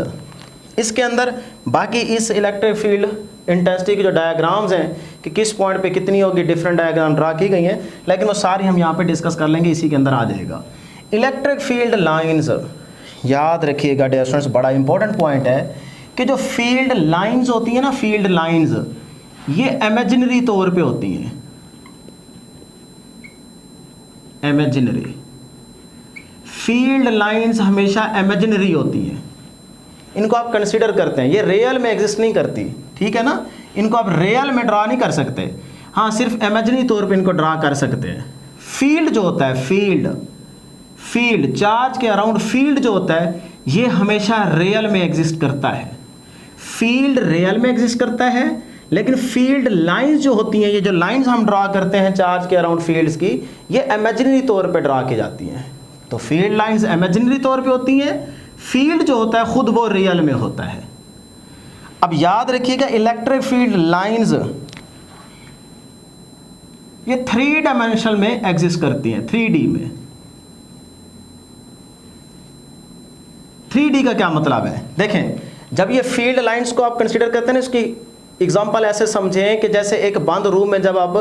इसके अंदर बाकी इस इलेक्ट्रिक फील्ड इंटेंसिटी के जो डायग्राम्स हैं कि किस पॉइंट पे कितनी होगी, डिफरेंट डायग्राम ड्रा की गई हैं, लेकिन वो सारी हम यहाँ पे डिस्कस कर लेंगे, इसी के अंदर आ जाएगा। इलेक्ट्रिक फील्ड लाइंस याद रखिएगा डियर स्टूडेंट्स, बड़ा इंपॉर्टेंट पॉइंट है कि जो फील्ड लाइंस होती है ना, फील्ड लाइंस ये इमेजिनरी तौर पे होती हैं, इमेजिनरी फील्ड लाइंस हमेशा इमेजिनरी होती हैं, इनको आप कंसीडर करते हैं, ये रियल में एग्जिस्ट नहीं करती, ठीक है ना। इनको आप रियल में ड्रा नहीं कर सकते, हाँ सिर्फ इमेजिनरी तौर पे इनको ड्रा कर सकते हैं। फील्ड जो होता है, फील्ड चार्ज के अराउंड फील्ड जो होता है ये हमेशा रियल में एग्जिस्ट करता है, फील्ड रियल में एग्जिस्ट करता है। लेकिन फील्ड लाइंस जो होती हैं, ये जो लाइंस हम ड्रा करते हैं चार्ज के अराउंड फील्ड्स की, ये इमेजिनरी तौर पे ड्रा की जाती हैं। तो फील्ड लाइंस इमेजिनरी तौर पे होती हैं, फील्ड जो होता है खुद वो रियल में होता है। अब याद रखिएगा इलेक्ट्रिक फील्ड लाइंस ये 3 डायमेंशनल में एग्जिस्ट करती हैं, 3D में। 3D का क्या मतलब है, देखें जब ये फील्ड लाइंस को आप कंसीडर करते हैं ना, इसकी एग्जांपल ऐसे समझें कि जैसे एक बंद रूम में जब आप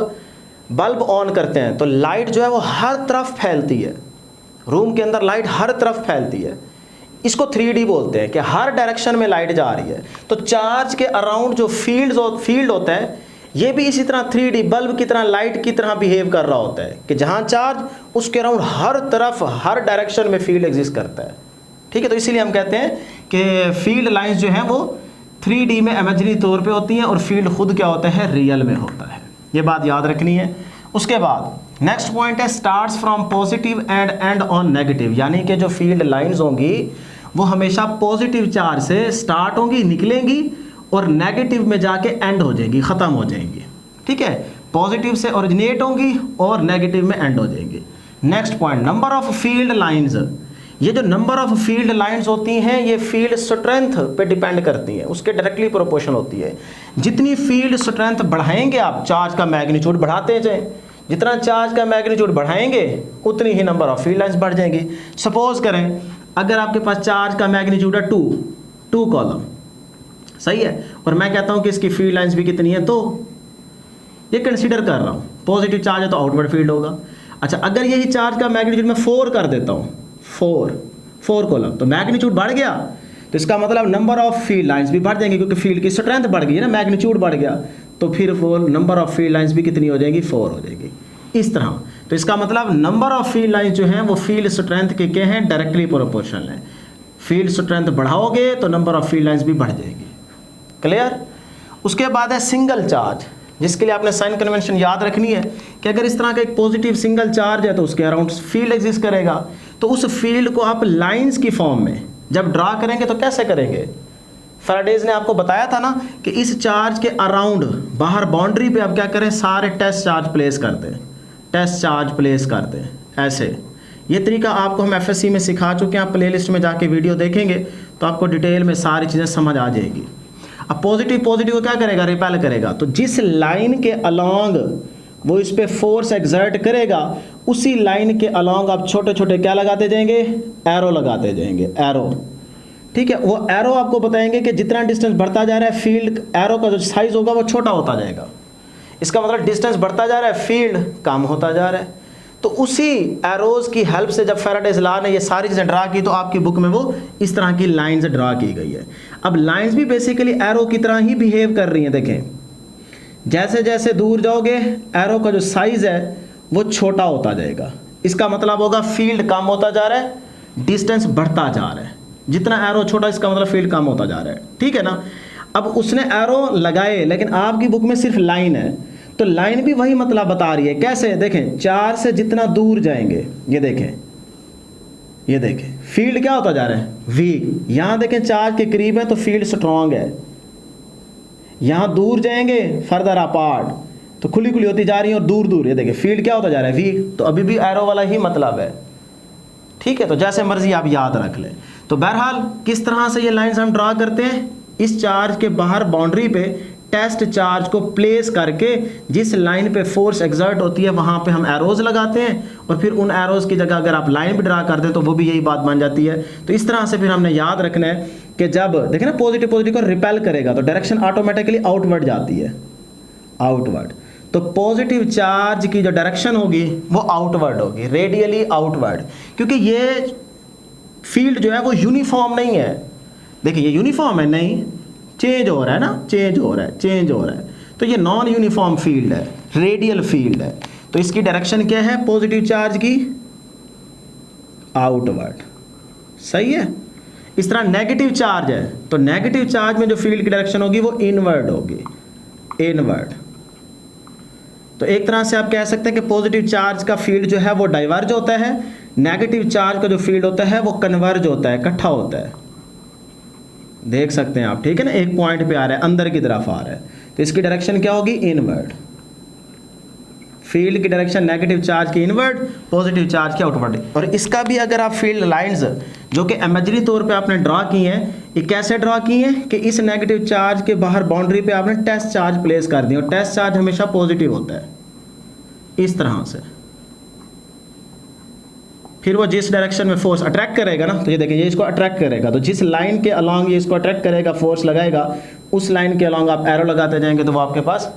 बल्ब ऑन करते हैं तो लाइट जो है वो हर तरफ फैलती है, रूम के अंदर लाइट हर तरफ फैलती है, इसको 3D बोलते हैं कि हर डायरेक्शन में लाइट जा रही है। तो चार्ज के अराउंड जो फील्ड होता है ये भी इसी तरह 3D बल्ब की तरह, लाइट की तरह बिहेव कर रहा होता है कि जहाँ चार्ज उसके अराउंड हर तरफ हर डायरेक्शन में फील्ड एग्जिस्ट करता है, ठीक है। तो इसीलिए हम कहते हैं कि फील्ड लाइंस जो हैं वो 3D में इमेजिनरी तौर पे होती हैं और फील्ड खुद क्या होता है, रियल में होता है, ये बात याद रखनी है। उसके बाद नेक्स्ट पॉइंट है starts from positive and and on negative, यानी कि जो फील्ड लाइंस होंगी वो हमेशा पॉजिटिव चार्ज से स्टार्ट होंगी, निकलेंगी और नेगेटिव में जाके एंड हो जाएंगी, ख़त्म हो जाएंगी, ठीक है। पॉजिटिव से ओरिजिनेट होंगी और नेगेटिव में एंड हो जाएंगी। Next point number of field lines, ये जो नंबर ऑफ फील्ड लाइंस होती हैं ये फील्ड स्ट्रेंथ पे डिपेंड करती हैं, उसके डायरेक्टली प्रोपोर्शनल होती है। जितनी फील्ड स्ट्रेंथ बढ़ाएंगे आप, चार्ज का मैग्नीट्यूड बढ़ाते जाएं, जितना चार्ज का मैग्नीट्यूड बढ़ाएंगे उतनी ही नंबर ऑफ फील्ड लाइंस बढ़ जाएंगी। सपोज करें अगर आपके पास चार्ज का मैग्नीट्यूड है 2 कॉलम, सही है, और मैं कहता हूं कि इसकी फील्ड लाइंस भी कितनी है, तो ये कंसीडर कर रहा हूं पॉजिटिव चार्ज है तो आउटवर्ड फील्ड होगा। अच्छा अगर यही चार्ज का मैग्नीट्यूड मैं 4 कर देता हूं, 4 कॉलम, तो मैग्नीट्यूड बढ़ गया, तो इसका मतलब नंबर ऑफ फील्ड लाइंस भी बढ़ जाएंगी क्योंकि फील्ड की स्ट्रेंथ बढ़ गई है ना, मैग्नीट्यूड बढ़ गया, तो फिर वो नंबर ऑफ फील्ड लाइंस भी कितनी हो जाएगी, 4 हो जाएगी इस तरह। तो इसका मतलब नंबर ऑफ फील्ड लाइंस जो हैं वो फील्ड स्ट्रेंथ के क्या हैं, डायरेक्टली प्रोपोर्शनल है। फील्ड स्ट्रेंथ बढ़ाओगे तो नंबर ऑफ फील्ड लाइंस भी बढ़ जाएगी, क्लियर। उसके बाद है सिंगल चार्ज, जिसके लिए आपने साइन कन्वेंशन याद रखनी है कि अगर इस तरह का एक पॉजिटिव सिंगल चार्ज है तो उसके अराउंड फील्ड एग्जिस्ट करेगा, तो उस फील्ड को आप लाइंस की फॉर्म में जब ड्रा करेंगे तो कैसे करेंगे। फैराडेज ने आपको बताया था ना कि इस चार्ज के अराउंड बाहर बाउंड्री पे आप क्या करें, सारे टेस्ट चार्ज प्लेस कर दें, टेस्ट चार्ज प्लेस कर दें ऐसे। ये तरीका आपको हम एफएससी में सिखा चुके हैं, आप प्लेलिस्ट में जाके वीडियो देखेंगे तो आपको डिटेल में सारी चीज़ें समझ आ जाएगी। अब पॉजिटिव को क्या करेगा, रिपेल करेगा, तो जिस लाइन के अलोंग वो इस पे फोर्स एक्सर्ट करेगा उसी लाइन के अलोंग आप छोटे छोटे क्या लगाते जाएंगे, एरो लगाते जाएंगे, एरो, ठीक है। वो एरो आपको बताएंगे कि जितना डिस्टेंस बढ़ता जा रहा है फील्ड एरो का जो साइज होगा वो छोटा होता जाएगा, इसका मतलब डिस्टेंस बढ़ता जा रहा है, फील्ड कम होता जा रहा है। तो उसी एरोज की हेल्प से जब फैराडेज लॉ ने ये सारी चीज़ें ड्रा की तो आपकी बुक में वो इस तरह की लाइंस ड्रा की गई है। अब लाइंस भी बेसिकली एरो की तरह ही बिहेव कर रही हैं। देखें, जैसे जैसे दूर जाओगे एरो का जो साइज है वो छोटा होता जाएगा। इसका मतलब होगा फील्ड कम होता जा रहा है, डिस्टेंस बढ़ता जा रहा है। जितना एरो छोटा इसका मतलब फील्ड कम होता जा रहा है, ठीक है ना। अब उसने एरो लगाए लेकिन आपकी बुक में सिर्फ लाइन है, तो लाइन भी वही मतलब बता रही है। कैसे? देखें, चार्ज से जितना दूर जाएंगे, ये देखें फील्ड क्या होता जा रहा है, वीक। यहाँ देखें चार्ज के करीब है तो फील्ड स्ट्रॉन्ग है, यहाँ दूर जाएंगे फर्दर अपार्ट तो खुली खुली होती जा रही है और दूर दूर, ये देखें फील्ड क्या होता जा रहा है, वीक। तो अभी भी एरो वाला ही मतलब है, ठीक है। तो जैसे मर्जी आप याद रख लें। तो बहरहाल किस तरह से ये लाइंस हम ड्रा करते हैं, इस चार्ज के बाहर बाउंड्री पे टेस्ट चार्ज को प्लेस करके जिस लाइन पे फोर्स एग्जर्ट होती है वहाँ पे हम एरोज लगाते हैं, और फिर उन एरोज की जगह अगर आप लाइन भी ड्रा करते हैं तो वो भी यही बात बन जाती है। तो इस तरह से फिर हमने याद रखना है कि जब देखें ना पॉजिटिव को रिपेल करेगा तो डायरेक्शन ऑटोमेटिकली आउटवर्ड जाती है, आउटवर्ड। तो पॉजिटिव चार्ज की जो डायरेक्शन होगी वो आउटवर्ड होगी, रेडियली आउटवर्ड, क्योंकि ये फील्ड जो है वो यूनिफॉर्म नहीं है। देखिए ये यूनिफॉर्म है नहीं, चेंज हो रहा है ना, चेंज हो रहा है। तो ये नॉन यूनिफॉर्म फील्ड है, रेडियल फील्ड है। तो इसकी डायरेक्शन क्या है पॉजिटिव चार्ज की, आउटवर्ड, सही है। इस तरह नेगेटिव चार्ज है तो नेगेटिव चार्ज में जो फील्ड की डायरेक्शन होगी वो इनवर्ड होगी, इनवर्ड। तो एक तरह से आप कह सकते हैं कि पॉजिटिव चार्ज का फील्ड जो है वो डाइवर्ज होता है, नेगेटिव चार्ज का जो फील्ड होता है वो कन्वर्ज होता है, इकट्ठा होता है। देख सकते हैं आप, ठीक है ना, एक पॉइंट पे आ रहा है, अंदर की तरफ आ रहा है, तो इसकी डायरेक्शन क्या होगी, इनवर्ड। फील्ड की डायरेक्शन नेगेटिव चार्ज की इनवर्ड, पॉजिटिव चार्ज की आउटवर्ड। और इसका भी अगर आप फील्ड लाइंस जो कि इमेजिनरी तौर पे आपने ड्रा की हैं, ये कैसे ड्रा की हैं कि इस नेगेटिव चार्ज के बाहर बाउंड्री पे आपने टेस्ट चार्ज प्लेस कर दिया, और टेस्ट चार्ज हमेशा पॉजिटिव होता है, इस तरह से। फिर वो जिस डायरेक्शन में फोर्स अट्रैक्ट करेगा ना, तो ये देखें ये इसको अट्रैक्ट करेगा, तो जिस लाइन के अलॉन्ग ये इसको अट्रैक्ट करेगा, फोर्स लगाएगा, उस लाइन के अलॉन्ग आप एरो लगाते जाएंगे तो वो आपके पास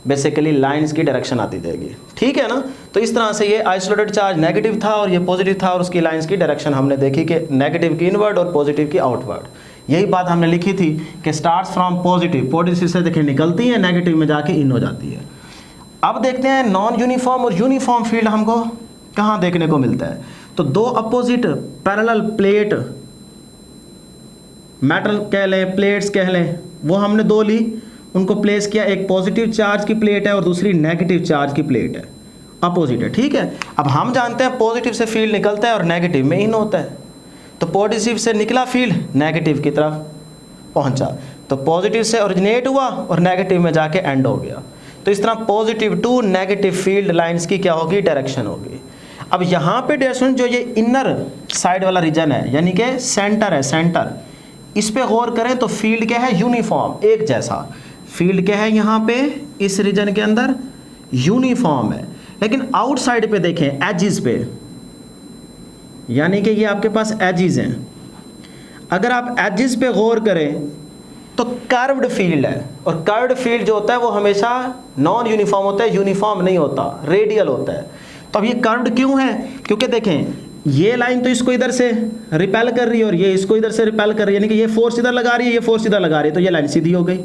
बेसिकली लाइंस की डायरेक्शन आती जाएगी, ठीक है ना। तो इस तरह से ये आइसोलेटेड चार्ज नेगेटिव था और ये पॉजिटिव था, और उसकी लाइंस की डायरेक्शन हमने देखी कि नेगेटिव की इनवर्ड और पॉजिटिव की आउटवर्ड। यही बात हमने लिखी थी कि स्टार्ट्स फ्रॉम पॉजिटिव, पॉजिटिव से देखें निकलती है, नेगेटिव में जाके इन हो जाती है। अब देखते हैं नॉन यूनिफॉर्म और यूनिफॉर्म फील्ड हमको कहाँ देखने को मिलता है। तो दो अपोजिट पैरेलल प्लेट, मेटल कह लें, प्लेट्स कह लें, वो हमने दो ली, उनको प्लेस किया, एक पॉजिटिव चार्ज की प्लेट है और दूसरी नेगेटिव चार्ज की प्लेट है, अपोजिट है, ठीक है। अब हम जानते हैं पॉजिटिव से फील्ड निकलता है और नेगेटिव में इन होता है, तो पॉजिटिव से निकला फील्ड नेगेटिव की तरफ पहुंचा, तो पॉजिटिव से ओरिजिनेट हुआ और नेगेटिव में जाके एंड हो गया। तो इस तरह positive to negative field lines की क्या होगी, डायरेक्शन होगी। अब यहाँ पे डायरेक्शन जो ये इनर साइड वाला रीजन है, यानी कि सेंटर है, सेंटर, इस पे गौर करें तो फील्ड क्या है, यूनिफॉर्म, एक जैसा फील्ड क्या है यहाँ पे इस रीजन के अंदर, यूनिफॉर्म है। लेकिन आउटसाइड पे देखें, एजिस पे, यानी कि ये आपके पास एजिस हैं, अगर आप एजिस पे गौर करें तो कर्व्ड फील्ड है, और कर्व्ड फील्ड जो होता है वो हमेशा नॉन यूनिफॉर्म होता है, यूनिफॉर्म नहीं होता, रेडियल होता है। तो अब ये कर्व्ड क्यों है, क्योंकि देखें ये लाइन तो इसको इधर से रिपेल कर रही है और ये इसको इधर से रिपेल कर रही है, यानी कि ये फोर्स इधर लगा रही है, ये फोर्स इधर लगा रही है, तो ये लाइन सीधी हो गई।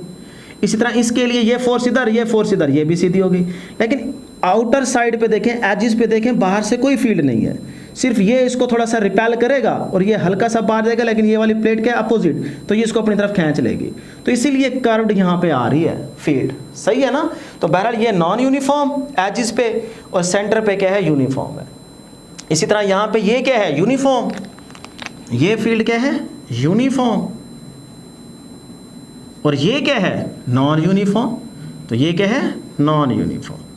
इसी तरह इसके लिए ये फोर्स इधर, ये फोर्स इधर, ये भी सीधी होगी। लेकिन आउटर साइड पे देखें, एजिस पे देखें, बाहर से कोई फील्ड नहीं है, सिर्फ ये इसको थोड़ा सा रिपेल करेगा और ये हल्का सा बाहर जाएगा, लेकिन ये वाली प्लेट के अपोजिट, तो ये इसको अपनी तरफ खींच लेगी, तो इसीलिए कर्व्ड यहाँ पे आ रही है फील्ड, सही है ना। तो बहरहाल ये नॉन यूनिफॉर्म एजिस पे और सेंटर पे क्या है, यूनिफॉर्म है। इसी तरह यहाँ पे ये क्या है, यूनिफॉर्म, ये फील्ड क्या है, यूनिफॉर्म, और ये क्या है, नॉन यूनिफॉर्म, तो ये क्या है, नॉन यूनिफॉर्म।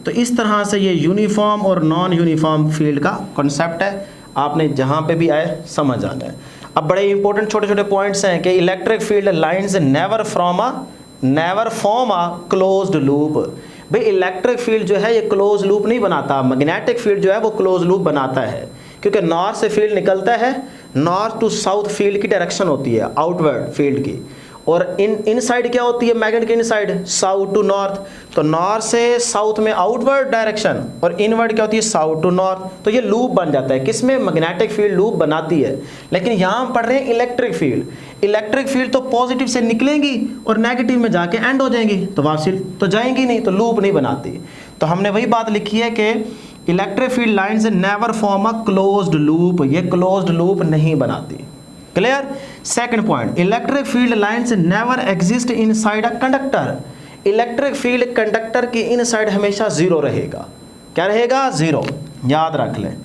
तो इस तरह से ये यूनिफॉर्म और नॉन यूनिफॉर्म फील्ड का कॉन्सेप्ट है, आपने जहाँ पे भी आए समझ आना है। अब बड़े इंपॉर्टेंट छोटे छोटे पॉइंट्स हैं कि electric field lines never form a closed loop. भाई इलेक्ट्रिक फील्ड जो है ये क्लोज लूप नहीं बनाता, मैग्नेटिक फील्ड जो है वो क्लोज लूप बनाता है, क्योंकि नॉर्थ से फील्ड निकलता है, नॉर्थ टू साउथ फील्ड की डायरेक्शन होती है, आउटवर्ड फील्ड की, और इन साइड क्या होती है मैग्नेट के इन साइड, साउथ टू नॉर्थ। तो नॉर्थ से साउथ में आउटवर्ड डायरेक्शन और इनवर्ड क्या होती है, साउथ टू नॉर्थ। तो ये लूप बन जाता है, किसमें, मैग्नेटिक फील्ड लूप बनाती है। लेकिन यहाँ हम पढ़ रहे हैं इलेक्ट्रिक फील्ड। इलेक्ट्रिक फील्ड तो पॉजिटिव से निकलेंगी और नेगेटिव में जाके एंड हो जाएंगी, तो वापसी तो जाएंगी नहीं, तो लूप नहीं बनाती। तो हमने वही बात लिखी है कि electric field lines never form a closed loop, ये क्लोज्ड लूप नहीं बनाती। Clear. Second point, electric field lines never exist inside a conductor. Electric field conductor की इनसाइड हमेशा जीरो रहेगा। क्या रहेगा, जीरो, याद रख लें।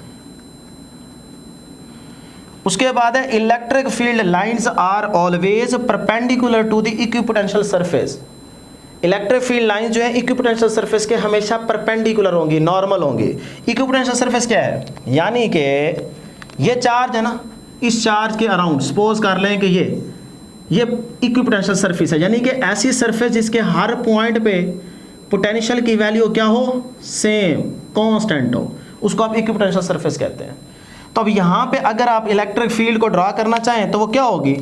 उसके बाद है electric field lines are always perpendicular to the equipotential surface. Electric field line जो है इक्विपोटेंशियल सरफेस के हमेशा परपेंडिकुलर होंगी, नॉर्मल होंगी। इक्विपोटेंशियल सरफेस क्या है, यानी कि ये चार्ज है ना, इस चार्ज के अराउंड सपोज कर लें कि ये इक्विपोटेंशियल सरफेस है, यानी कि ऐसी सरफेस जिसके हर पॉइंट पे पोटेंशियल की वैल्यू क्या हो, सेम कांस्टेंट हो, उसको आप इक्विपोटेंशियल सरफेस कहते हैं। तो अब यहाँ पे अगर आप इलेक्ट्रिक फील्ड को ड्रा करना चाहें तो वो क्या होगी,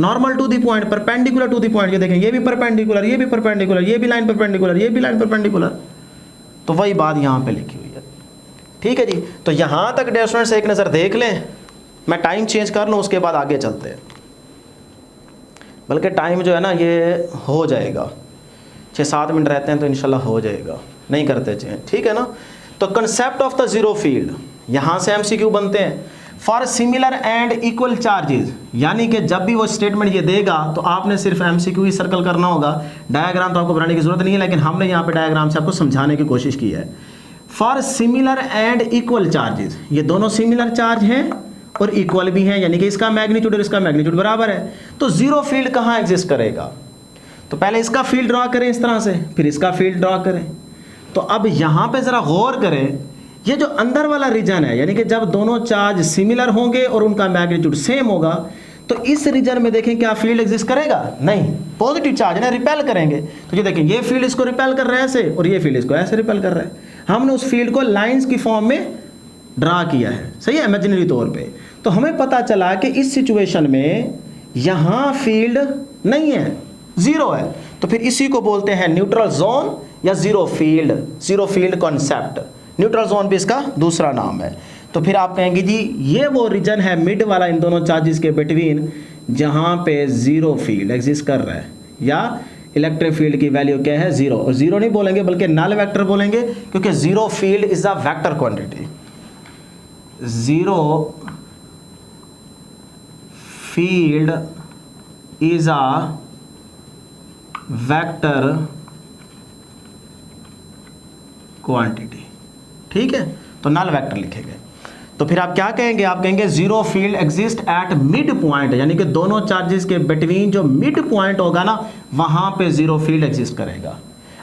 normal to the point, perpendicular to the point. ये देखें, ये भी परपेंडिकुलर, ये भी परपेंडिकुलर, ये भी लाइन परपेंडिकुलर, ये भी लाइन परपेंडिकुलर। तो वही बात यहाँ पे लिखी हुई है। ठीक है जी। तो यहाँ तक डियर स्टूडेंट्स एक नज़र देख लें, मैं टाइम चेंज कर लूँ उसके बाद आगे चलते हैं, बल्कि टाइम जो है ना ये हो जाएगा, 6-7 मिनट रहते हैं तो इंशाल्लाह हो जाएगा, नहीं करते चेंज, ठीक है ना। तो concept of the zero field, यहाँ से एमसीक्यू बनते हैं। For similar and equal charges, यानी कि जब भी वो स्टेटमेंट ये देगा तो आपने सिर्फ एमसीक्यू ही सर्कल करना होगा, डायग्राम तो आपको बनाने की जरूरत नहीं है, लेकिन हमने यहाँ पे डायग्राम से आपको समझाने की कोशिश की है। For similar and equal charges, ये दोनों सिमिलर चार्ज हैं और इक्वल भी हैं, यानी कि इसका मैग्नीट्यूड और इसका मैग्नीट्यूड बराबर है। तो जीरो फील्ड कहाँ एग्जिस्ट करेगा, तो पहले इसका फील्ड ड्रॉ करें इस तरह से, फिर इसका फील्ड ड्रॉ करें। तो अब यहाँ पे ज़रा गौर करें, ये जो अंदर वाला रीजन है, यानी कि जब दोनों चार्ज सिमिलर होंगे और उनका मैग्नीट्यूड सेम होगा, तो इस रीजन में देखें क्या फील्ड एग्जिस्ट करेगा, नहीं, पॉजिटिव चार्ज है ना, रिपेल करेंगे। तो ये देखें, ये फील्ड इसको रिपेल कर रहा है ऐसे और ये फील्ड इसको ऐसे रिपेल कर रहा है। हमने उस फील्ड को लाइंस की फॉर्म में ड्रा किया है, सही है, इमेजिनरी तौर पे। तो हमें पता चला कि इस सिचुएशन में यहाँ फील्ड नहीं है, जीरो है, तो फिर इसी को बोलते हैं न्यूट्रल जोन या zero field concept. Neutral zone भी इसका दूसरा नाम है। तो फिर आप कहेंगे जी ये वो रीजन है मिड वाला इन दोनों चार्जेस के बिटवीन जहाँ पे जीरो फील्ड एग्जिस्ट कर रहा है, या इलेक्ट्रिक फील्ड की वैल्यू क्या है, जीरो। और जीरो नहीं बोलेंगे बल्कि नल वेक्टर बोलेंगे, क्योंकि zero field is a vector quantity. Zero field is a vector quantity, ठीक है। तो नल वेक्टर लिखेंगे। तो फिर आप क्या कहेंगे, आप कहेंगे zero field exist at mid point, यानी कि दोनों चार्जेस के बिटवीन जो मिड पॉइंट होगा ना, वहां पे जीरो फील्ड एग्जिस्ट करेगा,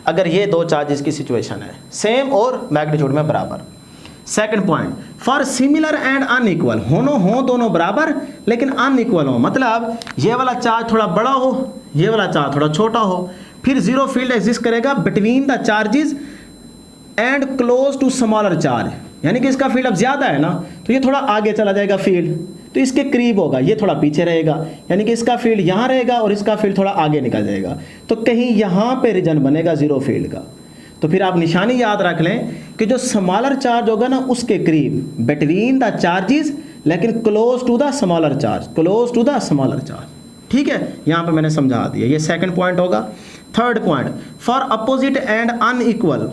अगर ये दो चार्जेस की सिचुएशन है सेम और मैग्नीट्यूड में बराबर। Second point, for similar and unequal, हो दोनों बराबर लेकिन अनइक्वल हो, मतलब ये वाला चार्ज थोड़ा बड़ा हो, ये वाला चार्ज थोड़ा छोटा हो, फिर जीरो फील्ड एग्जिस्ट करेगा between the charges and close to smaller charge, यानी कि इसका फील्ड अब ज्यादा है ना, तो ये थोड़ा आगे चला जाएगा फील्ड, तो इसके करीब होगा, ये थोड़ा पीछे रहेगा, यानी कि इसका फील्ड यहाँ रहेगा और इसका फील्ड थोड़ा आगे निकल जाएगा, तो कहीं यहाँ पे रीजन बनेगा जीरो फील्ड का। तो फिर आप निशानी याद रख लें कि जो स्मॉलर चार्ज होगा ना उसके करीब, बिटवीन द चार्जेस लेकिन close to the smaller charge, close to the smaller charge, ठीक है। यहाँ पे मैंने समझा दिया, ये सेकंड पॉइंट होगा। Third point, for opposite and unequal,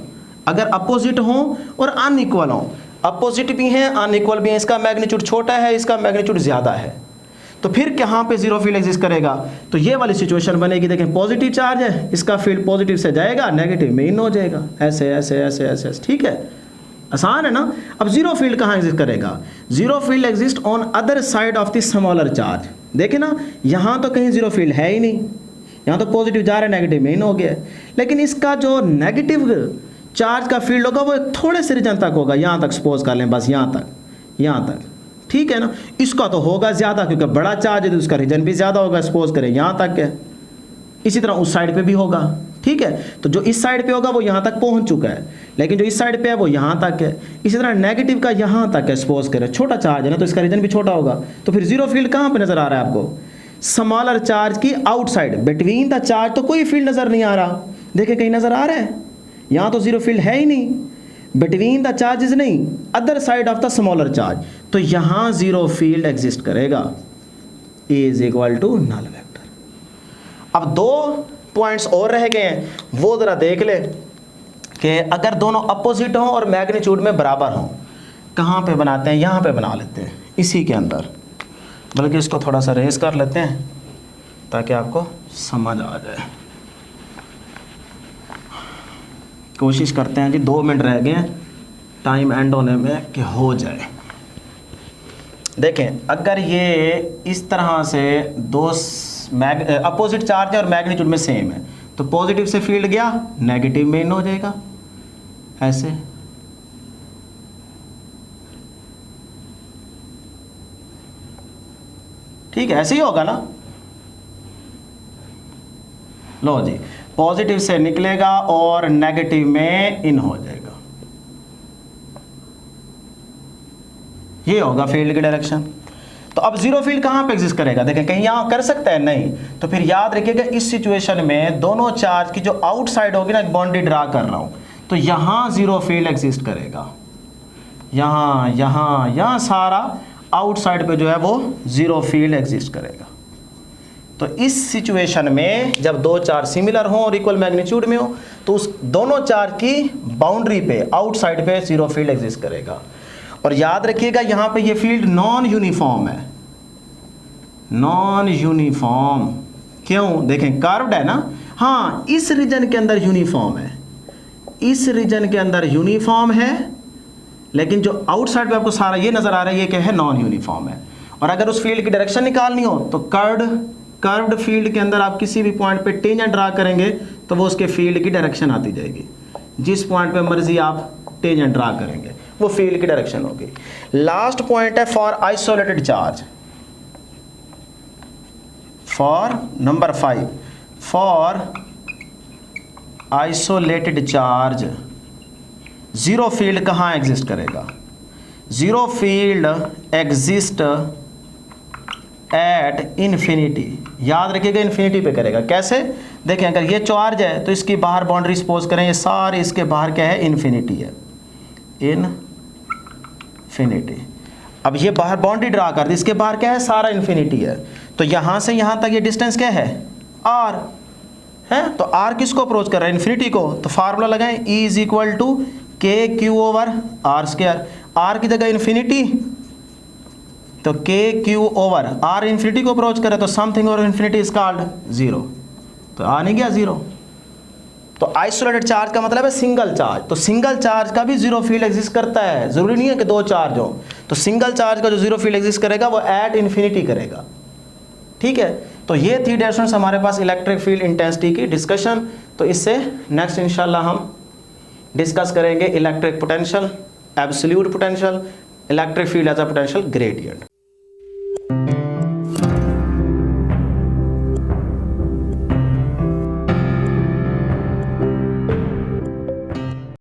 अगर अपोजिट हो और अनइक्वल हो, अपोजिट भी हैं अनइक्वल भी हैं, इसका मैग्नीट्यूड छोटा है इसका मैग्नीट्यूड ज़्यादा है, तो फिर कहाँ पे जीरो फील्ड एग्जिस्ट करेगा, तो ये वाली सिचुएशन बनेगी। देखें पॉजिटिव चार्ज है, इसका फील्ड पॉजिटिव से जाएगा नेगेटिव में इन हो जाएगा, ऐसे ऐसे ऐसे ऐसे, ठीक है, आसान है ना। अब जीरो फील्ड कहाँ एग्जिस्ट करेगा, zero field exist on other side of the smaller charge. देखें ना, यहाँ तो कहीं जीरो फील्ड है ही नहीं, यहाँ तो पॉजिटिव जा रहा है नेगेटिव में इन हो गया, लेकिन इसका जो नेगेटिव चार्ज का फील्ड होगा वो थोड़े से रीजन तक होगा, यहाँ तक सपोज कर लें, बस यहाँ तक, ठीक है ना। इसका तो होगा ज़्यादा क्योंकि बड़ा चार्ज है तो उसका रीजन भी ज़्यादा होगा, सपोज करें यहाँ तक है, इसी तरह उस साइड पे भी होगा, ठीक है। तो जो इस साइड पे होगा वो यहाँ तक पहुँच चुका है, लेकिन जो इस साइड पे है वो यहाँ तक है। इसी तरह नेगेटिव का यहाँ तक है, सपोज करें छोटा चार्ज है ना तो इसका रीजन भी छोटा होगा, तो फिर जीरो फील्ड कहाँ पे नज़र आ रहा है आपको, स्मॉलर चार्ज की आउटसाइड, बिटवीन द चार्ज तो कोई फील्ड नजर नहीं आ रहा, देखिए कहीं नजर आ रहा है, यहां तो जीरो फील्ड है ही नहीं, बिटवीन द चार्जेस नहीं, other side of the smaller charge, तो यहां जीरो फील्ड एग्जिस्ट करेगा, E is equal to null vector. अब दो पॉइंट्स और रह गए हैं, वो जरा देख ले कि अगर दोनों अपोजिट हों और मैग्नीट्यूड में बराबर हों, कहाँ पे बनाते हैं, यहाँ पे बना लेते हैं इसी के अंदर, बल्कि इसको थोड़ा सा रेस कर लेते हैं ताकि आपको समझ आ जाए। कोशिश करते हैं जी, 2 मिनट रह गए हैं टाइम एंड होने में कि हो जाए। देखें, अगर ये इस तरह से दो अपोजिट चार्ज है और मैग्नीट्यूड में सेम है, तो पॉजिटिव से फील्ड गया, नेगेटिव में इन हो जाएगा, ऐसे। ठीक है, ऐसे ही होगा ना। लो जी, पॉजिटिव से निकलेगा और नेगेटिव में इन हो जाएगा, ये होगा फील्ड की डायरेक्शन। तो अब जीरो फील्ड कहां पे एग्जिस्ट करेगा, देखें कहीं यहां कर सकता है, नहीं, तो फिर याद रखिएगा इस सिचुएशन में दोनों चार्ज की जो आउटसाइड होगी ना, एक बाउंड्री ड्रा कर रहा हूं, तो यहां जीरो फील्ड एग्जिस्ट करेगा, यहां यहां यहां सारा आउटसाइड पे जो है वो जीरो फील्ड एग्जिस्ट करेगा। तो इस सिचुएशन में जब दो चार्ज सिमिलर हों और इक्वल मैग्नीट्यूड में हो, तो उस दोनों चार्ज की बाउंड्री पे आउटसाइड पे जीरो फील्ड एग्जिस्ट करेगा। और याद रखिएगा यहां पे ये फील्ड नॉन यूनिफॉर्म है, नॉन यूनिफॉर्म क्यों, देखें कर्व्ड है ना, हाँ इस रीजन के अंदर यूनिफॉर्म है, इस रीजन के अंदर यूनिफॉर्म है, लेकिन जो आउटसाइड पे आपको सारा ये नजर आ रहा है, ये क्या है, नॉन यूनिफॉर्म है। और अगर उस फील्ड की डायरेक्शन निकालनी हो तो कर्व्ड फील्ड के अंदर आप किसी भी पॉइंट पे टेंजेंट ड्रा करेंगे तो वो उसके फील्ड की डायरेक्शन आती जाएगी, जिस पॉइंट पे मर्जी आप टेंजेंट ड्रा करेंगे वो फील्ड की डायरेक्शन होगी। लास्ट पॉइंट है for isolated charge, for number 5, for isolated charge zero field कहाँ एग्जिस्ट करेगा, zero field exist at infinity. याद रखिएगा इन्फिनिटी पे करेगा, कैसे, देखें अगर ये चार्ज है तो इसकी बाहर बाउंड्री सपोज करें, ये सारे इसके बाहर क्या है, इन्फिनिटी है, इन्फिनिटी। अब ये बाहर बाउंड्री ड्रा कर दी, इसके बाहर क्या है, सारा इन्फिनिटी है, तो यहां से यहां तक ये डिस्टेंस क्या है, r है, तो r किसको अप्रोच कर रहा है, इन्फिनिटी को, तो फार्मूला लगाएं, E is equal to k q over r square, r की जगह इन्फिनिटी तो k q over r infinity को अप्रोच करे तो something over infinity is called zero, तो आ नहीं गया जीरो। तो आइसोलेटेड चार्ज का मतलब है सिंगल चार्ज, तो सिंगल चार्ज का भी जीरो फील्ड एग्जिस्ट करता है, जरूरी नहीं है कि दो चार्ज हो, तो सिंगल चार्ज का जो जीरो फील्ड एग्जिस्ट करेगा वो एट इन्फिनिटी करेगा। ठीक है, तो ये थी डियर स्टूडेंट्स हमारे पास इलेक्ट्रिक फील्ड इंटेंसिटी की डिस्कशन। तो इससे नेक्स्ट इंशाल्लाह हम डिस्कस करेंगे electric potential, absolute potential, electric field as a potential gradient.